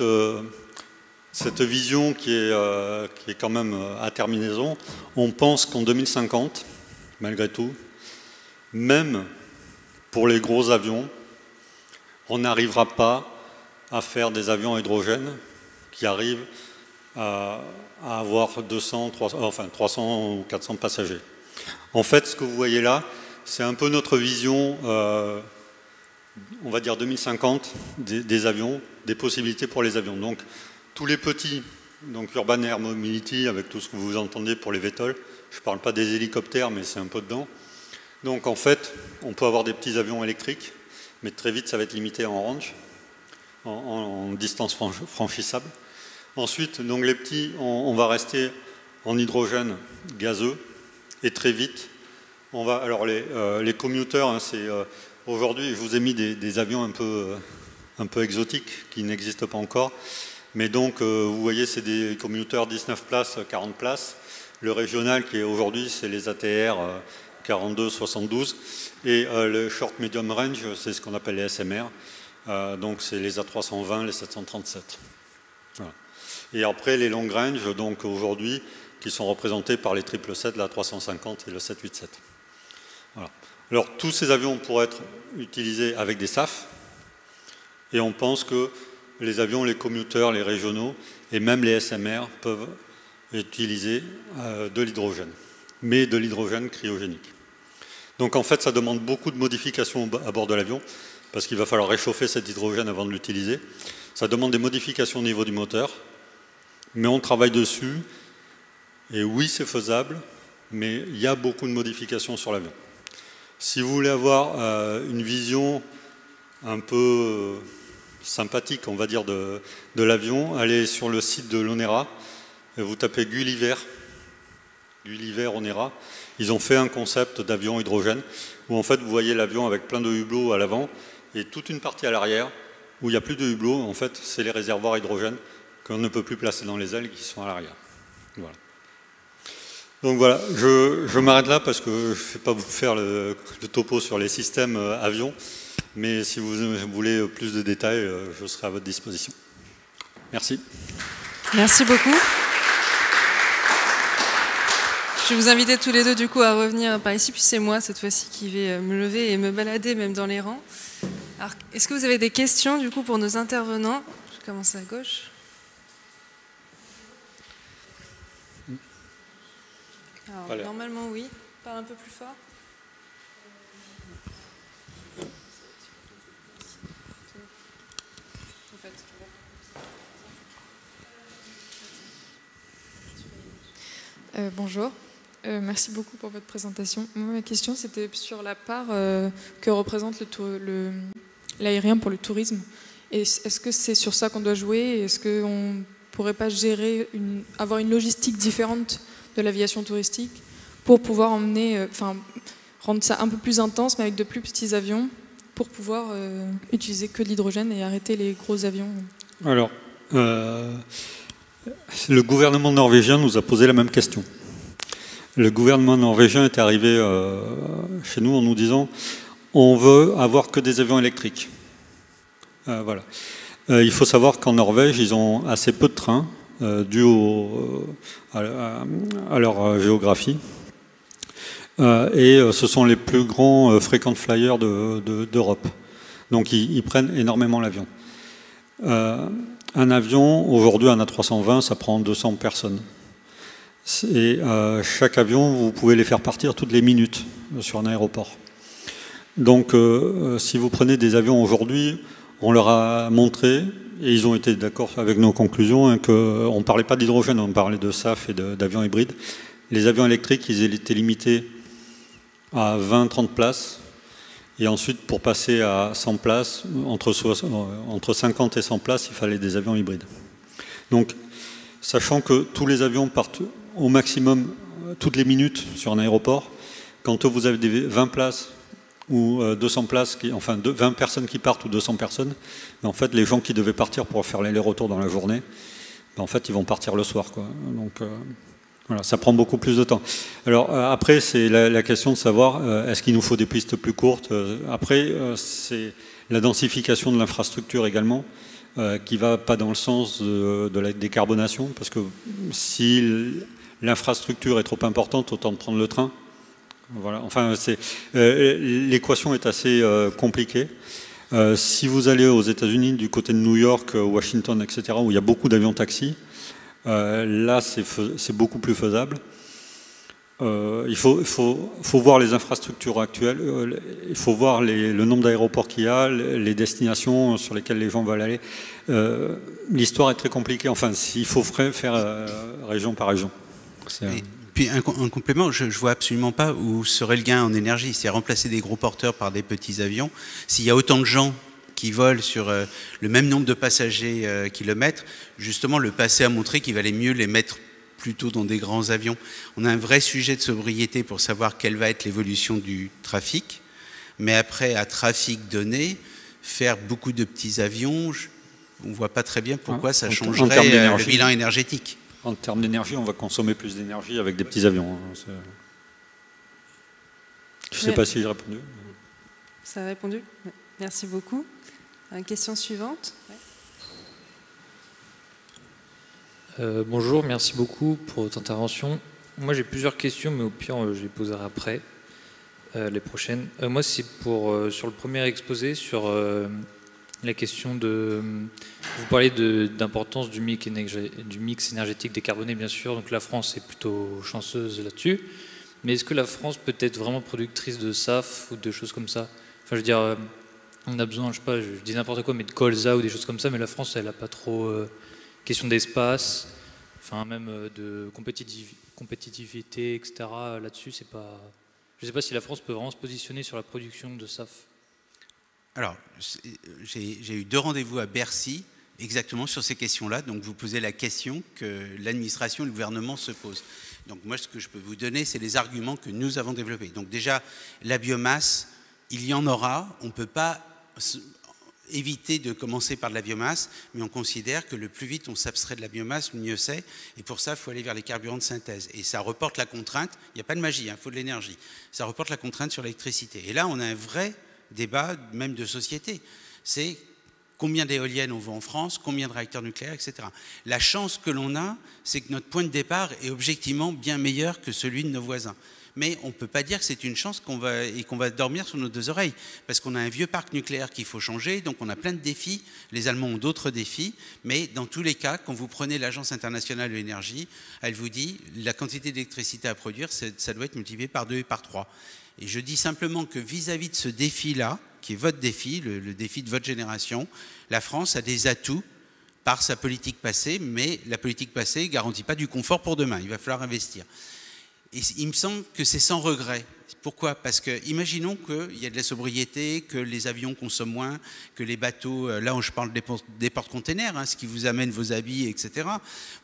vision qui est quand même à terminaison, on pense qu'en 2050, malgré tout, même pour les gros avions, on n'arrivera pas à faire des avions à hydrogène qui arrivent à avoir 300 ou 400 passagers. En fait, ce que vous voyez là, c'est un peu notre vision, on va dire 2050, des avions, des possibilités pour les avions. Donc, tous les petits, donc Urban Air Mobility, avec tout ce que vous entendez pour les VTOL, je ne parle pas des hélicoptères, mais c'est un peu dedans. Donc, en fait, on peut avoir des petits avions électriques, mais très vite, ça va être limité en range, en distance franchissable. Ensuite, donc les petits, on va rester en hydrogène gazeux, et très vite, on va. Alors les commuters, hein, c'est aujourd'hui, je vous ai mis des avions un peu exotiques qui n'existent pas encore, mais donc vous voyez, c'est des commuters 19 places, 40 places. Le régional qui est aujourd'hui, c'est les ATR 42, 72, et le short medium range, c'est ce qu'on appelle les SMR. Donc c'est les A320, les 737. Voilà. Et après les long range, donc aujourd'hui, qui sont représentés par les 777, la 350 et le 787. Voilà. Alors tous ces avions pourraient être utilisés avec des SAF, et on pense que les avions, les commuters, les régionaux, et même les SMR peuvent utiliser de l'hydrogène. mais de l'hydrogène cryogénique. Donc en fait, ça demande beaucoup de modifications à bord de l'avion, parce qu'il va falloir réchauffer cet hydrogène avant de l'utiliser. Ça demande des modifications au niveau du moteur, mais on travaille dessus, et oui, c'est faisable, mais il y a beaucoup de modifications sur l'avion. Si vous voulez avoir une vision un peu sympathique, on va dire, de l'avion, allez sur le site de l'Onera, et vous tapez Gulliver, Onera. Ils ont fait un concept d'avion hydrogène, où en fait vous voyez l'avion avec plein de hublots à l'avant, et toute une partie à l'arrière, où il n'y a plus de hublots, en fait, c'est les réservoirs hydrogène qu'on ne peut plus placer dans les ailes qui sont à l'arrière. Voilà. Donc voilà, je m'arrête là parce que je ne vais pas vous faire le topo sur les systèmes avions, mais si vous voulez plus de détails, je serai à votre disposition. Merci. Merci beaucoup. Je vais vous inviter tous les deux du coup à revenir par ici, puis c'est moi cette fois-ci qui vais me lever et me balader même dans les rangs. Alors, est-ce que vous avez des questions du coup pour nos intervenants? Je commence à gauche. Alors, normalement oui. Parle un peu plus fort. Bonjour. Merci beaucoup pour votre présentation. Moi, ma question, c'était sur la part que représente l'aérien pour le tourisme. Est-ce que c'est sur ça qu'on doit jouer? Est-ce qu'on ne pourrait pas gérer, avoir une logistique différente de l'aviation touristique pour pouvoir rendre ça un peu plus intense, mais avec de plus petits avions, pour pouvoir utiliser que de l'hydrogène et arrêter les gros avions? Alors, le gouvernement norvégien nous a posé la même question. Le gouvernement norvégien est arrivé chez nous en nous disant on veut avoir que des avions électriques. Voilà. Il faut savoir qu'en Norvège, ils ont assez peu de trains dû à leur géographie. Et ce sont les plus grands frequent flyers d'Europe. Donc ils prennent énormément l'avion. Un avion, aujourd'hui un A320, ça prend 200 personnes. Et chaque avion, vous pouvez les faire partir toutes les minutes sur un aéroport. Donc si vous prenez des avions aujourd'hui, on leur a montré, et ils ont été d'accord avec nos conclusions, hein, qu'on ne parlait pas d'hydrogène, on parlait de SAF et d'avions hybrides. Les avions électriques, ils étaient limités à 20-30 places. Et ensuite, pour passer à 100 places, entre 50 et 100 places, il fallait des avions hybrides. Donc, sachant que tous les avions partent au maximum toutes les minutes sur un aéroport, quand vous avez des 20 places ou 200 places, enfin 20 personnes qui partent ou 200 personnes, en fait, les gens qui devaient partir pour faire l'aller-retour dans la journée, en fait, ils vont partir le soir, quoi. Donc, voilà, ça prend beaucoup plus de temps. Alors après, c'est la question de savoir est-ce qu'il nous faut des pistes plus courtes. Après, c'est la densification de l'infrastructure également, qui ne va pas dans le sens de la décarbonation, parce que si l'infrastructure est trop importante, autant de prendre le train. Voilà. Enfin, l'équation est assez compliquée. Si vous allez aux États-Unis, du côté de New York, Washington, etc., où il y a beaucoup d'avions taxis, là, c'est beaucoup plus faisable. Il faut voir les infrastructures actuelles, il faut voir le nombre d'aéroports qu'il y a, les destinations sur lesquelles les gens veulent aller. L'histoire est très compliquée. Enfin, il faut faire région par région. Et puis un complément, je ne vois absolument pas où serait le gain en énergie. C'est remplacer des gros porteurs par des petits avions. S'il y a autant de gens qui volent sur le même nombre de passagers kilomètres, justement le passé a montré qu'il valait mieux les mettre plutôt dans des grands avions. On a un vrai sujet de sobriété pour savoir quelle va être l'évolution du trafic, mais après à trafic donné, faire beaucoup de petits avions, on ne voit pas très bien pourquoi ça changerait le bilan énergétique. En termes d'énergie, on va consommer plus d'énergie avec des petits avions. Je ne sais pas si j'ai répondu. Ça a répondu. Merci beaucoup. Question suivante. Bonjour, merci beaucoup pour votre intervention. Moi, j'ai plusieurs questions, mais au pire, je les poserai après, les prochaines. Moi, c'est sur le premier exposé, sur la question de... Vous parlez d'importance du mix énergétique décarboné, bien sûr. Donc la France est plutôt chanceuse là-dessus. Mais est-ce que la France peut être vraiment productrice de SAF ou de choses comme ça? Enfin, je veux dire, on a besoin, je sais pas, je dis n'importe quoi, mais de colza ou des choses comme ça, mais la France, elle n'a pas trop question d'espace, enfin même de compétitivité, etc. Là-dessus, c'est pas... Je ne sais pas si la France peut vraiment se positionner sur la production de SAF. Alors, j'ai eu 2 rendez-vous à Bercy, exactement sur ces questions-là. Donc, vous posez la question que l'administration et le gouvernement se posent. Donc, moi, ce que je peux vous donner, c'est les arguments que nous avons développés. Donc, déjà, la biomasse, il y en aura. On ne peut pas éviter de commencer par de la biomasse, mais on considère que le plus vite on s'abstrait de la biomasse, le mieux c'est. Et pour ça, il faut aller vers les carburants de synthèse. Et ça reporte la contrainte. Il n'y a pas de magie, il faut de l'énergie. Ça reporte la contrainte sur l'électricité. Et là, on a un vrai débat, même de société. C'est combien d'éoliennes on veut en France, combien de réacteurs nucléaires, etc. La chance que l'on a, c'est que notre point de départ est objectivement bien meilleur que celui de nos voisins. Mais on ne peut pas dire que c'est une chance qu'on va dormir sur nos 2 oreilles, parce qu'on a un vieux parc nucléaire qu'il faut changer, donc on a plein de défis. Les Allemands ont d'autres défis, mais dans tous les cas, quand vous prenez l'Agence internationale de l'énergie, elle vous dit la quantité d'électricité à produire, ça doit être multiplié par 2 et par 3. Et je dis simplement que vis-à-vis de ce défi-là, qui est votre défi, le défi de votre génération, la France a des atouts par sa politique passée, mais la politique passée ne garantit pas du confort pour demain. Il va falloir investir. Et il me semble que c'est sans regret. Pourquoi? Parce que, imaginons qu'il y a de la sobriété, que les avions consomment moins, que les bateaux, là je parle des porte-containers, ce qui vous amène vos habits, etc.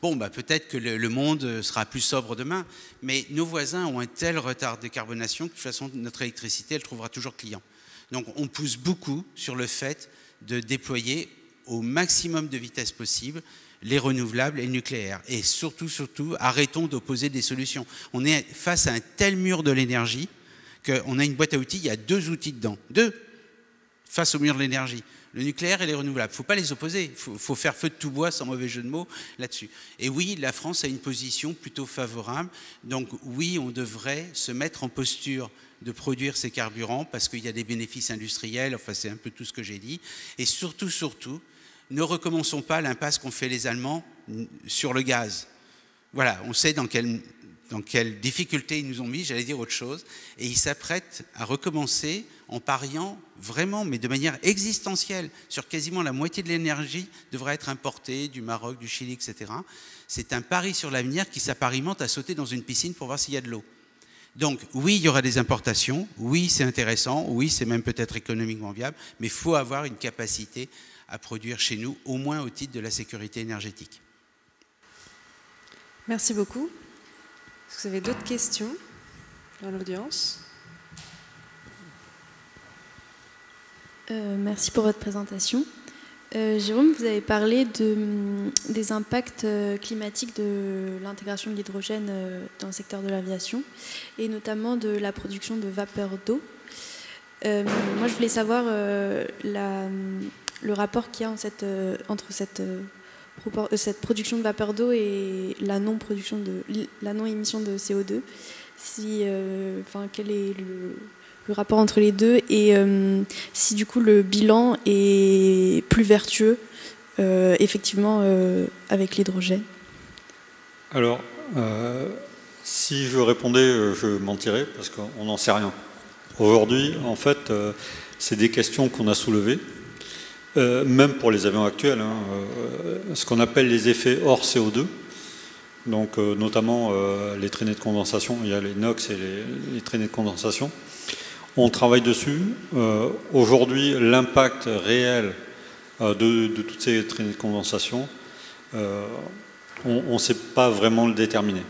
Bon, peut-être que le monde sera plus sobre demain, mais nos voisins ont un tel retard de décarbonation que de toute façon, notre électricité, elle trouvera toujours client. Donc on pousse beaucoup sur le fait de déployer au maximum de vitesse possible les renouvelables et le nucléaire. Et surtout, arrêtons d'opposer des solutions. On est face à un tel mur de l'énergie qu'on a une boîte à outils, il y a 2 outils dedans. 2 face au mur de l'énergie. Le nucléaire et les renouvelables. Il ne faut pas les opposer. Il faut faire feu de tout bois, sans mauvais jeu de mots, là-dessus. Et oui, la France a une position plutôt favorable. Donc oui, on devrait se mettre en posture de produire ces carburants parce qu'il y a des bénéfices industriels. Enfin, c'est un peu tout ce que j'ai dit. Et surtout, ne recommençons pas l'impasse qu'ont fait les Allemands sur le gaz. Voilà, on sait dans quelles difficultés ils nous ont mis, j'allais dire autre chose, et ils s'apprêtent à recommencer en pariant vraiment, mais de manière existentielle, sur quasiment la moitié de l'énergie devrait être importée du Maroc, du Chili, etc. C'est un pari sur l'avenir qui s'apparentemente à sauter dans une piscine pour voir s'il y a de l'eau. Donc oui, il y aura des importations, oui, c'est intéressant, oui, c'est même peut-être économiquement viable, mais il faut avoir une capacité à produire chez nous, au moins au titre de la sécurité énergétique. Merci beaucoup. Est-ce que vous avez d'autres questions dans l'audience? Merci pour votre présentation. Jérôme, vous avez parlé des impacts climatiques de l'intégration de l'hydrogène dans le secteur de l'aviation et notamment de la production de vapeur d'eau. Moi, je voulais savoir le rapport qu'il y a entre cette production de vapeur d'eau et la non-émission de CO2. Quel est le rapport entre les deux et si du coup le bilan est plus vertueux effectivement avec l'hydrogène. Alors, si je répondais, je mentirais parce qu'on n'en sait rien. Aujourd'hui, en fait, c'est des questions qu'on a soulevées. Même pour les avions actuels, ce qu'on appelle les effets hors CO2, donc notamment les traînées de condensation, il y a les NOx et les traînées de condensation. On travaille dessus. Aujourd'hui, l'impact réel de toutes ces traînées de condensation, on ne sait pas vraiment le déterminer.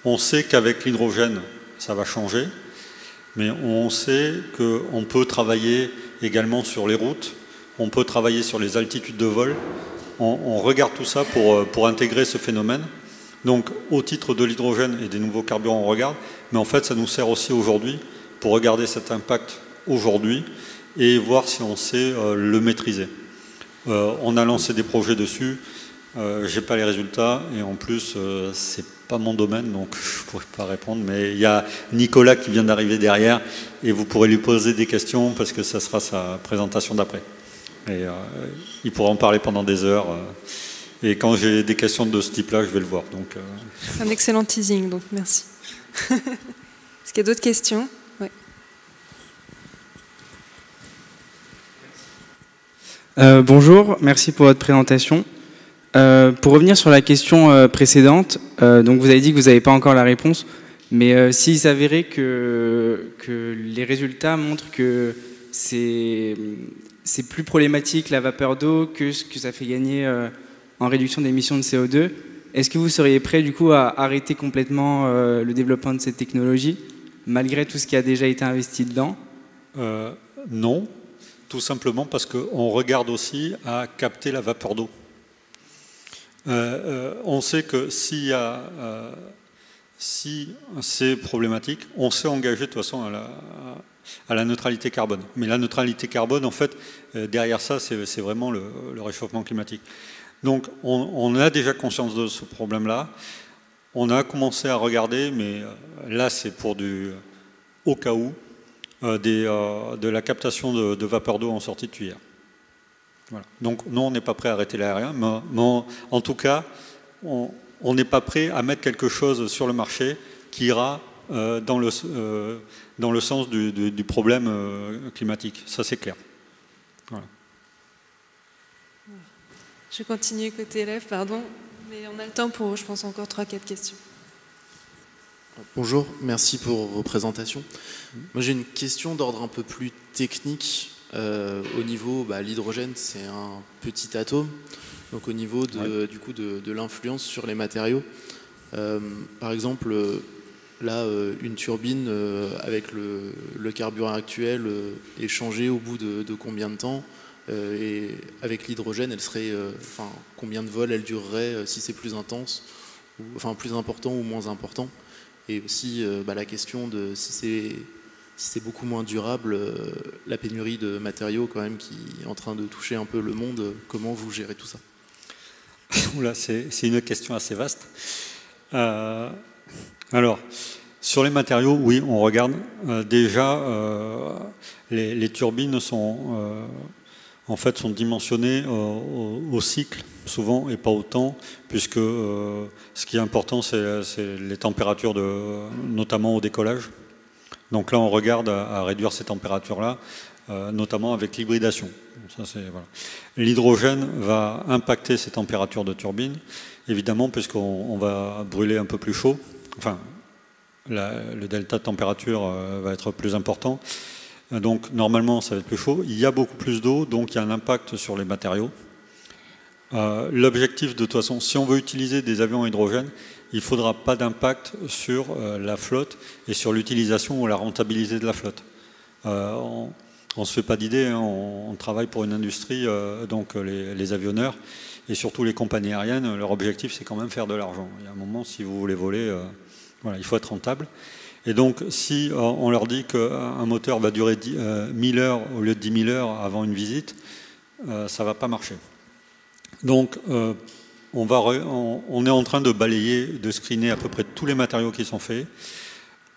On sait qu'avec l'hydrogène, ça va changer, mais on sait qu'on peut travailler également sur les routes. On peut travailler sur les altitudes de vol. On regarde tout ça pour intégrer ce phénomène. Donc, au titre de l'hydrogène et des nouveaux carburants, on regarde. Mais en fait, ça nous sert aussi aujourd'hui pour regarder cet impact aujourd'hui et voir si on sait le maîtriser. On a lancé des projets dessus. Je n'ai pas les résultats. Et en plus, c'est pas mon domaine, donc je ne pourrais pas répondre. Mais il y a Nicolas qui vient d'arriver derrière. Et vous pourrez lui poser des questions parce que ça sera sa présentation d'après. Et il pourra en parler pendant des heures. Et quand j'ai des questions de ce type-là, je vais le voir. Donc, un excellent teasing, donc merci. Est-ce qu'il y a d'autres questions? Ouais. Bonjour, merci pour votre présentation. Pour revenir sur la question précédente, donc vous avez dit que vous n'avez pas encore la réponse, mais s'il s'avérait que les résultats montrent que c'est plus problématique la vapeur d'eau que ce que ça fait gagner en réduction d'émissions de CO2, est-ce que vous seriez prêt du coup à arrêter complètement le développement de cette technologie, malgré tout ce qui a déjà été investi dedans? Non, tout simplement parce qu'on regarde aussi à capter la vapeur d'eau. On sait que si c'est problématique, on s'est engagé de toute façon à la neutralité carbone. Mais la neutralité carbone, en fait, derrière ça, c'est vraiment le réchauffement climatique. Donc, on a déjà conscience de ce problème-là. On a commencé à regarder, mais là, c'est pour au cas où, de la captation de vapeur d'eau en sortie de tuyère. Voilà. Donc, non, on n'est pas prêt à arrêter l'aérien, mais en tout cas, on n'est pas prêt à mettre quelque chose sur le marché qui ira dans le sens du problème climatique. Ça, c'est clair. Voilà. Je vais continuer côté élève, pardon, mais on a le temps pour, je pense, encore 3-4 questions. Bonjour, merci pour vos présentations. Moi, j'ai une question d'ordre un peu plus technique. Au niveau, l'hydrogène, c'est un petit atome. Donc, au niveau de l'influence sur les matériaux, par exemple, là, une turbine avec le carburant actuel est changée au bout de combien de temps? Et avec l'hydrogène, elle serait, combien de vols elle durerait si c'est plus intense, plus important ou moins important? Et aussi la question de si c'est beaucoup moins durable, la pénurie de matériaux quand même qui est en train de toucher un peu le monde, comment vous gérez tout ça? Oula, c'est une question assez vaste. Alors, sur les matériaux, oui, on regarde. Déjà, les turbines sont dimensionnées au cycle, souvent, et pas au temps, puisque ce qui est important, c'est les températures, notamment au décollage. Donc là, on regarde à réduire ces températures-là, notamment avec l'hybridation. Voilà. L'hydrogène va impacter ces températures de turbine, évidemment, puisqu'on va brûler un peu plus chaud. Enfin, le delta de température va être plus important. Donc, normalement, ça va être plus chaud. Il y a beaucoup plus d'eau, donc il y a un impact sur les matériaux. L'objectif, de toute façon, si on veut utiliser des avions à hydrogène, il ne faudra pas d'impact sur la flotte et sur l'utilisation ou la rentabilité de la flotte. On ne se fait pas d'idée, hein, on travaille pour une industrie, donc les avionneurs et surtout les compagnies aériennes, leur objectif c'est quand même faire de l'argent. Il y a un moment, si vous voulez voler, voilà, il faut être rentable. Et donc, si on leur dit qu'un moteur va durer 1000 heures au lieu de 10 000 heures avant une visite, ça ne va pas marcher. Donc, on est en train de balayer, de screener à peu près tous les matériaux qui sont faits.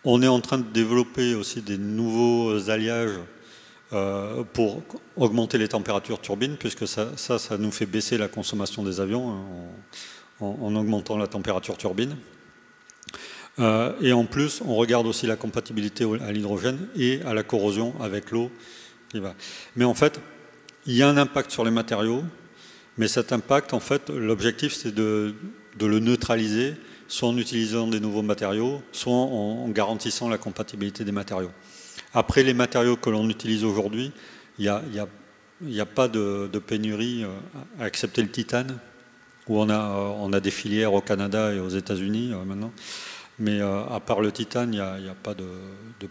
On est en train de développer aussi des nouveaux alliages pour augmenter les températures turbines, puisque ça nous fait baisser la consommation des avions en augmentant la température turbine. Et en plus, on regarde aussi la compatibilité à l'hydrogène et à la corrosion avec l'eau. Mais en fait, il y a un impact sur les matériaux, mais cet impact, en fait, l'objectif, c'est de le neutraliser, soit en utilisant des nouveaux matériaux, soit en garantissant la compatibilité des matériaux. Après, les matériaux que l'on utilise aujourd'hui, il n'y a pas de pénurie, excepté le titane, où on a des filières au Canada et aux États-Unis maintenant. Mais à part le titane, il n'y a pas de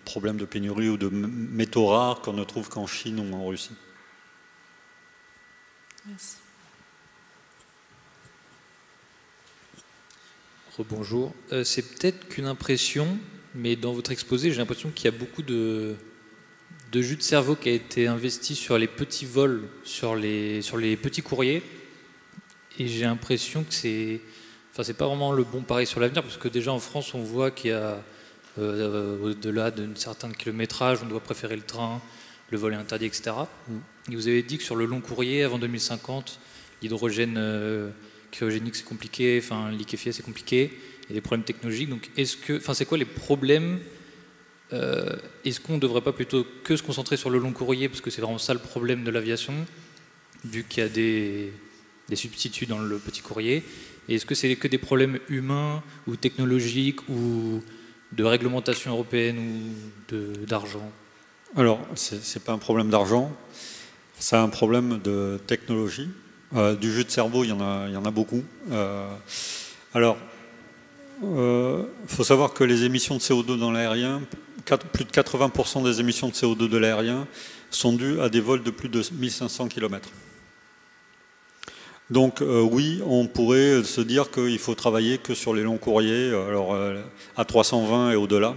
problème de pénurie ou de métaux rares qu'on ne trouve qu'en Chine ou en Russie. Merci. Rebonjour. C'est peut-être qu'une impression, mais dans votre exposé, j'ai l'impression qu'il y a beaucoup de jus de cerveau qui a été investi sur les petits vols, sur les petits courriers. Et j'ai l'impression que c'est pas vraiment le bon pari sur l'avenir, parce que déjà en France, on voit qu'il y a, au-delà d'un certain kilométrage, on doit préférer le train, le vol est interdit, etc. Et vous avez dit que sur le long courrier, avant 2050, l'hydrogène cryogénique, c'est compliqué, liquéfié, c'est compliqué, il y a des problèmes technologiques. Donc, c'est quoi les problèmes Est-ce qu'on ne devrait pas plutôt que se concentrer sur le long courrier, parce que c'est vraiment ça le problème de l'aviation, vu qu'il y a des substituts dans le petit courrier? Et est-ce que c'est que des problèmes humains ou technologiques ou de réglementation européenne ou d'argent? Alors, ce n'est pas un problème d'argent, c'est un problème de technologie. Du jus de cerveau, il y en a beaucoup. Alors, faut savoir que les émissions de CO2 dans l'aérien, plus de 80% des émissions de CO2 de l'aérien sont dues à des vols de plus de 1500 km. Donc oui, on pourrait se dire qu'il faut travailler que sur les longs courriers, alors à 320 et au-delà,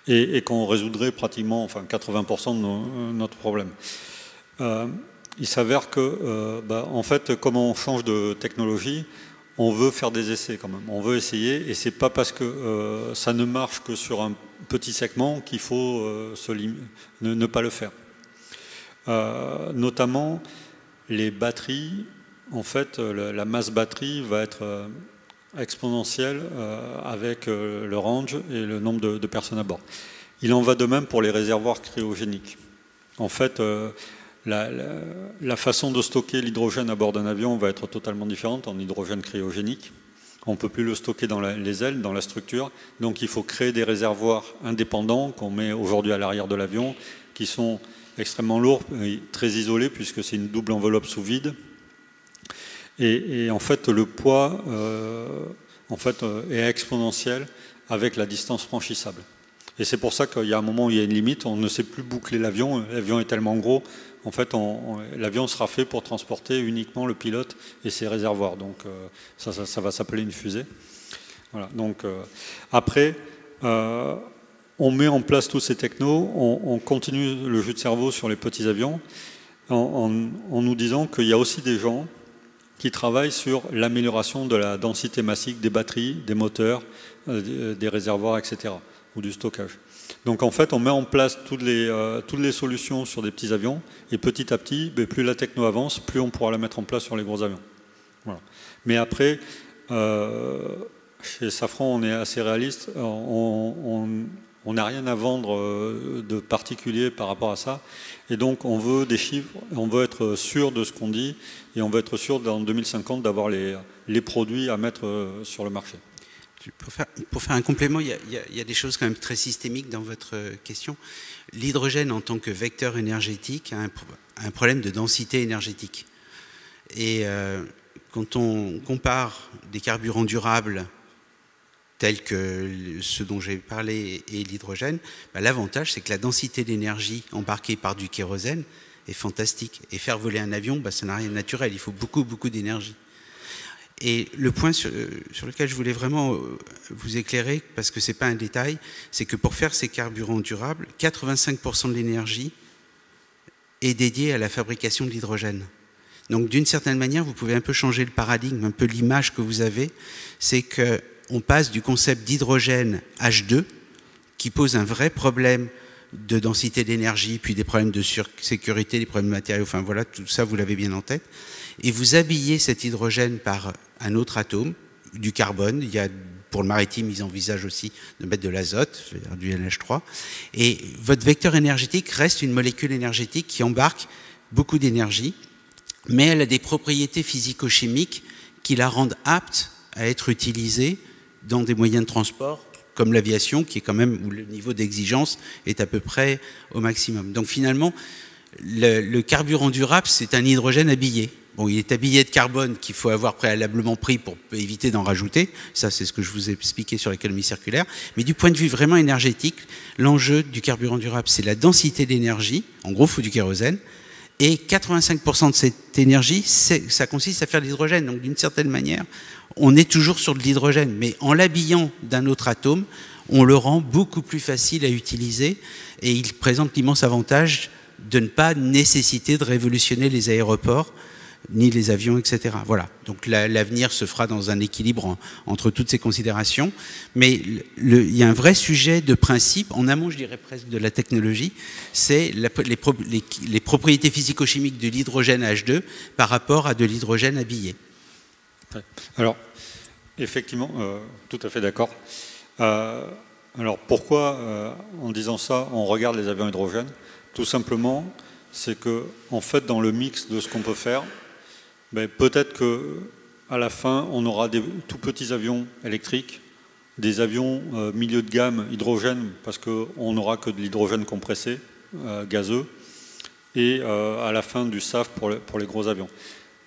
et qu'on résoudrait pratiquement, enfin 80% de notre problème. Il s'avère que, en fait, comme on change de technologie, on veut faire des essais quand même. On veut essayer, et c'est pas parce que ça ne marche que sur un petit segment qu'il faut ne pas le faire. Notamment, les batteries, en fait, la masse batterie va être exponentielle avec le range et le nombre de personnes à bord. Il en va de même pour les réservoirs cryogéniques. En fait, la façon de stocker l'hydrogène à bord d'un avion va être totalement différente en hydrogène cryogénique. On ne peut plus le stocker dans les ailes, dans la structure. Donc il faut créer des réservoirs indépendants qu'on met aujourd'hui à l'arrière de l'avion, qui sont extrêmement lourds et très isolés puisque c'est une double enveloppe sous vide. Et en fait, le poids est exponentiel avec la distance franchissable. Et c'est pour ça qu'il y a un moment où il y a une limite, on ne sait plus boucler l'avion est tellement gros. En fait, l'avion sera fait pour transporter uniquement le pilote et ses réservoirs. Donc ça va s'appeler une fusée. Voilà. Donc après, on met en place tous ces technos, on continue le jus de cerveau sur les petits avions en nous disant qu'il y a aussi des gens qui travaillent sur l'amélioration de la densité massique des batteries, des moteurs, des réservoirs, etc., ou du stockage. Donc en fait, on met en place toutes les solutions sur des petits avions, et petit à petit, plus la techno avance, plus on pourra la mettre en place sur les gros avions. Voilà. Mais après, chez Safran, on est assez réaliste, on n'a rien à vendre de particulier par rapport à ça, et donc on veut des chiffres, on veut être sûr de ce qu'on dit, et on veut être sûr en 2050 d'avoir les produits à mettre sur le marché. Pour faire un complément, il y a des choses quand même très systémiques dans votre question. L'hydrogène en tant que vecteur énergétique a un problème de densité énergétique. Et quand on compare des carburants durables tels que ceux dont j'ai parlé et l'hydrogène, l'avantage c'est que la densité d'énergie embarquée par du kérosène est fantastique. Et faire voler un avion, ça n'a rien de naturel, il faut beaucoup d'énergie. Et le point sur lequel je voulais vraiment vous éclairer, parce que ce n'est pas un détail, c'est que pour faire ces carburants durables, 85% de l'énergie est dédiée à la fabrication de l'hydrogène. Donc d'une certaine manière, vous pouvez un peu changer le paradigme, un peu l'image que vous avez, c'est qu'on passe du concept d'hydrogène H2, qui pose un vrai problème de densité d'énergie, puis des problèmes de sécurité, des problèmes de matériaux, enfin voilà, tout ça vous l'avez bien en tête, et vous habillez cet hydrogène par un autre atome, du carbone. Pour le maritime, ils envisagent aussi de mettre de l'azote, du NH3, et votre vecteur énergétique reste une molécule énergétique qui embarque beaucoup d'énergie, mais elle a des propriétés physico-chimiques qui la rendent apte à être utilisée dans des moyens de transport, comme l'aviation, qui est quand même où le niveau d'exigence est à peu près au maximum. Donc finalement, le carburant durable, c'est un hydrogène habillé. Bon, il est habillé de carbone qu'il faut avoir préalablement pris pour éviter d'en rajouter. Ça, c'est ce que je vous ai expliqué sur l'économie circulaire. Mais du point de vue vraiment énergétique, l'enjeu du carburant durable, c'est la densité d'énergie. En gros, il faut du kérosène. Et 85% de cette énergie, ça consiste à faire de l'hydrogène. Donc d'une certaine manière, on est toujours sur de l'hydrogène. Mais en l'habillant d'un autre atome, on le rend beaucoup plus facile à utiliser. Et il présente l'immense avantage de ne pas nécessiter de révolutionner les aéroports, ni les avions, etc. Voilà. Donc l'avenir se fera dans un équilibre entre toutes ces considérations. Mais il y a un vrai sujet de principe, en amont, je dirais presque, de la technologie, c'est les propriétés physico-chimiques de l'hydrogène H2 par rapport à de l'hydrogène habillé. Alors, effectivement, tout à fait d'accord. Alors pourquoi, en disant ça, on regarde les avions hydrogène? Tout simplement, c'est que en fait, dans le mix de ce qu'on peut faire, peut-être qu'à la fin, on aura des tout petits avions électriques, des avions milieu de gamme hydrogène, parce qu'on n'aura que de l'hydrogène compressé, gazeux, et à la fin du SAF pour les gros avions.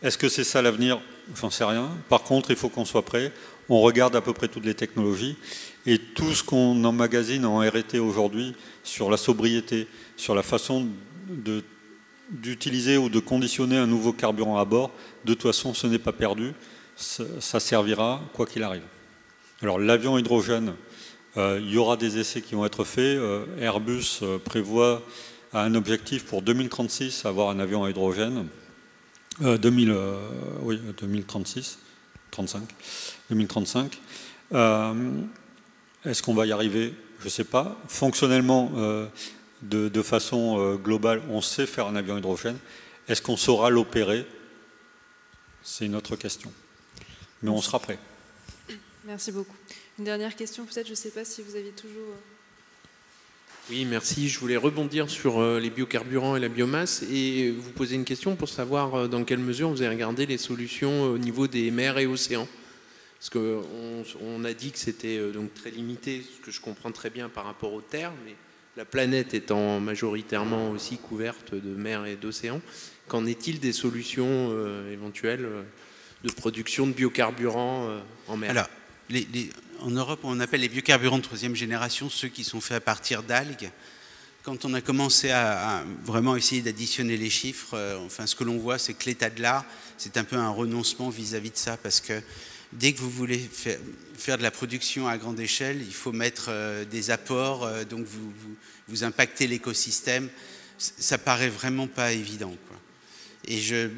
Est-ce que c'est ça l'avenir? J'en sais rien. Par contre, il faut qu'on soit prêt. On regarde à peu près toutes les technologies et tout ce qu'on emmagasine en R&T aujourd'hui sur la sobriété, sur la façon d'utiliser ou de conditionner un nouveau carburant à bord, de toute façon, ce n'est pas perdu. Ça servira quoi qu'il arrive. Alors, l'avion hydrogène, il y aura des essais qui vont être faits. Airbus prévoit un objectif pour 2036, avoir un avion à hydrogène. 2036, 2035. Est-ce qu'on va y arriver? Je ne sais pas. Fonctionnellement, de façon globale, on sait faire un avion hydrogène. Est-ce qu'on saura l'opérer? C'est une autre question. Mais on sera prêt. Merci beaucoup. Une dernière question, peut-être, je ne sais pas si vous aviez toujours... Oui, merci. Je voulais rebondir sur les biocarburants et la biomasse et vous poser une question pour savoir dans quelle mesure vous avez regardé les solutions au niveau des mers et océans. Parce qu'on a dit que c'était donc très limité, ce que je comprends très bien par rapport aux terres, mais la planète étant majoritairement aussi couverte de mers et d'océans, qu'en est-il des solutions éventuelles de production de biocarburants en mer? Alors, en Europe, on appelle les biocarburants de troisième génération ceux qui sont faits à partir d'algues. Quand on a commencé à vraiment essayer d'additionner les chiffres, enfin, ce que l'on voit, c'est que l'état de l'art, c'est un peu un renoncement vis-à-vis de ça, parce que dès que vous voulez faire de la production à grande échelle, il faut mettre des apports, donc vous impactez l'écosystème. Ça paraît vraiment pas évident, quoi. Et je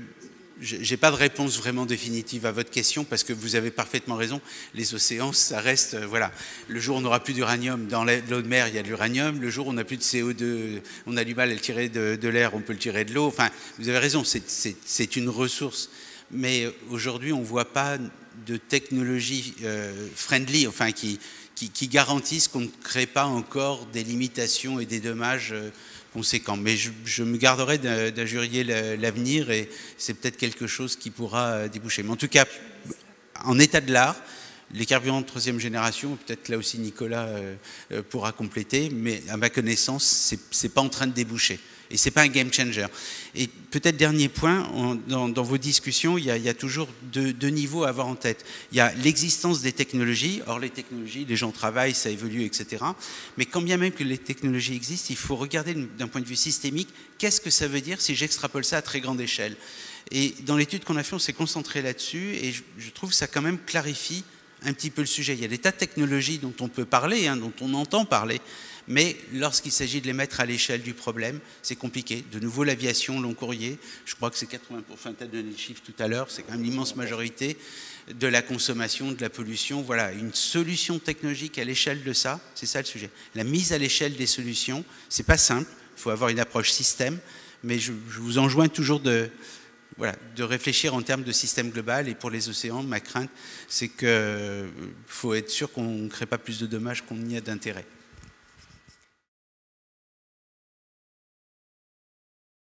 n'ai pas de réponse vraiment définitive à votre question parce que vous avez parfaitement raison. Les océans, ça reste... voilà. Le jour où on n'aura plus d'uranium, dans l'eau de mer, il y a de l'uranium. Le jour où on n'a plus de CO2, on a du mal à le tirer de l'air, on peut le tirer de l'eau. Enfin, vous avez raison, c'est une ressource. Mais aujourd'hui, on ne voit pas de technologie friendly, enfin, qui garantissent qu'on ne crée pas encore des limitations et des dommages conséquents. Mais je me garderai d'injurier l'avenir et c'est peut-être quelque chose qui pourra déboucher. Mais en tout cas, en état de l'art, les carburants de troisième génération, peut-être là aussi Nicolas pourra compléter, mais à ma connaissance, c'est pas en train de déboucher. Et ce n'est pas un game changer. Et peut-être dernier point, dans vos discussions, il y a toujours deux niveaux à avoir en tête. Il y a l'existence des technologies. Or, les technologies, les gens travaillent, ça évolue, etc. Mais quand bien même que les technologies existent, il faut regarder d'un point de vue systémique, qu'est-ce que ça veut dire si j'extrapole ça à très grande échelle. Et dans l'étude qu'on a fait, on s'est concentré là-dessus et je trouve que ça quand même clarifie un petit peu le sujet. Il y a des tas de technologies dont on peut parler, dont on entend parler, mais lorsqu'il s'agit de les mettre à l'échelle du problème, c'est compliqué. De nouveau, l'aviation, long courrier, je crois que c'est 80%, tu as donné le chiffre tout à l'heure, c'est quand même l'immense majorité de la consommation, de la pollution. Voilà, une solution technologique à l'échelle de ça, c'est ça le sujet. La mise à l'échelle des solutions, c'est pas simple, il faut avoir une approche système, mais je vous enjoins toujours de réfléchir en termes de système global. Et pour les océans, ma crainte, c'est qu'il faut être sûr qu'on ne crée pas plus de dommages qu'on n'y a d'intérêt.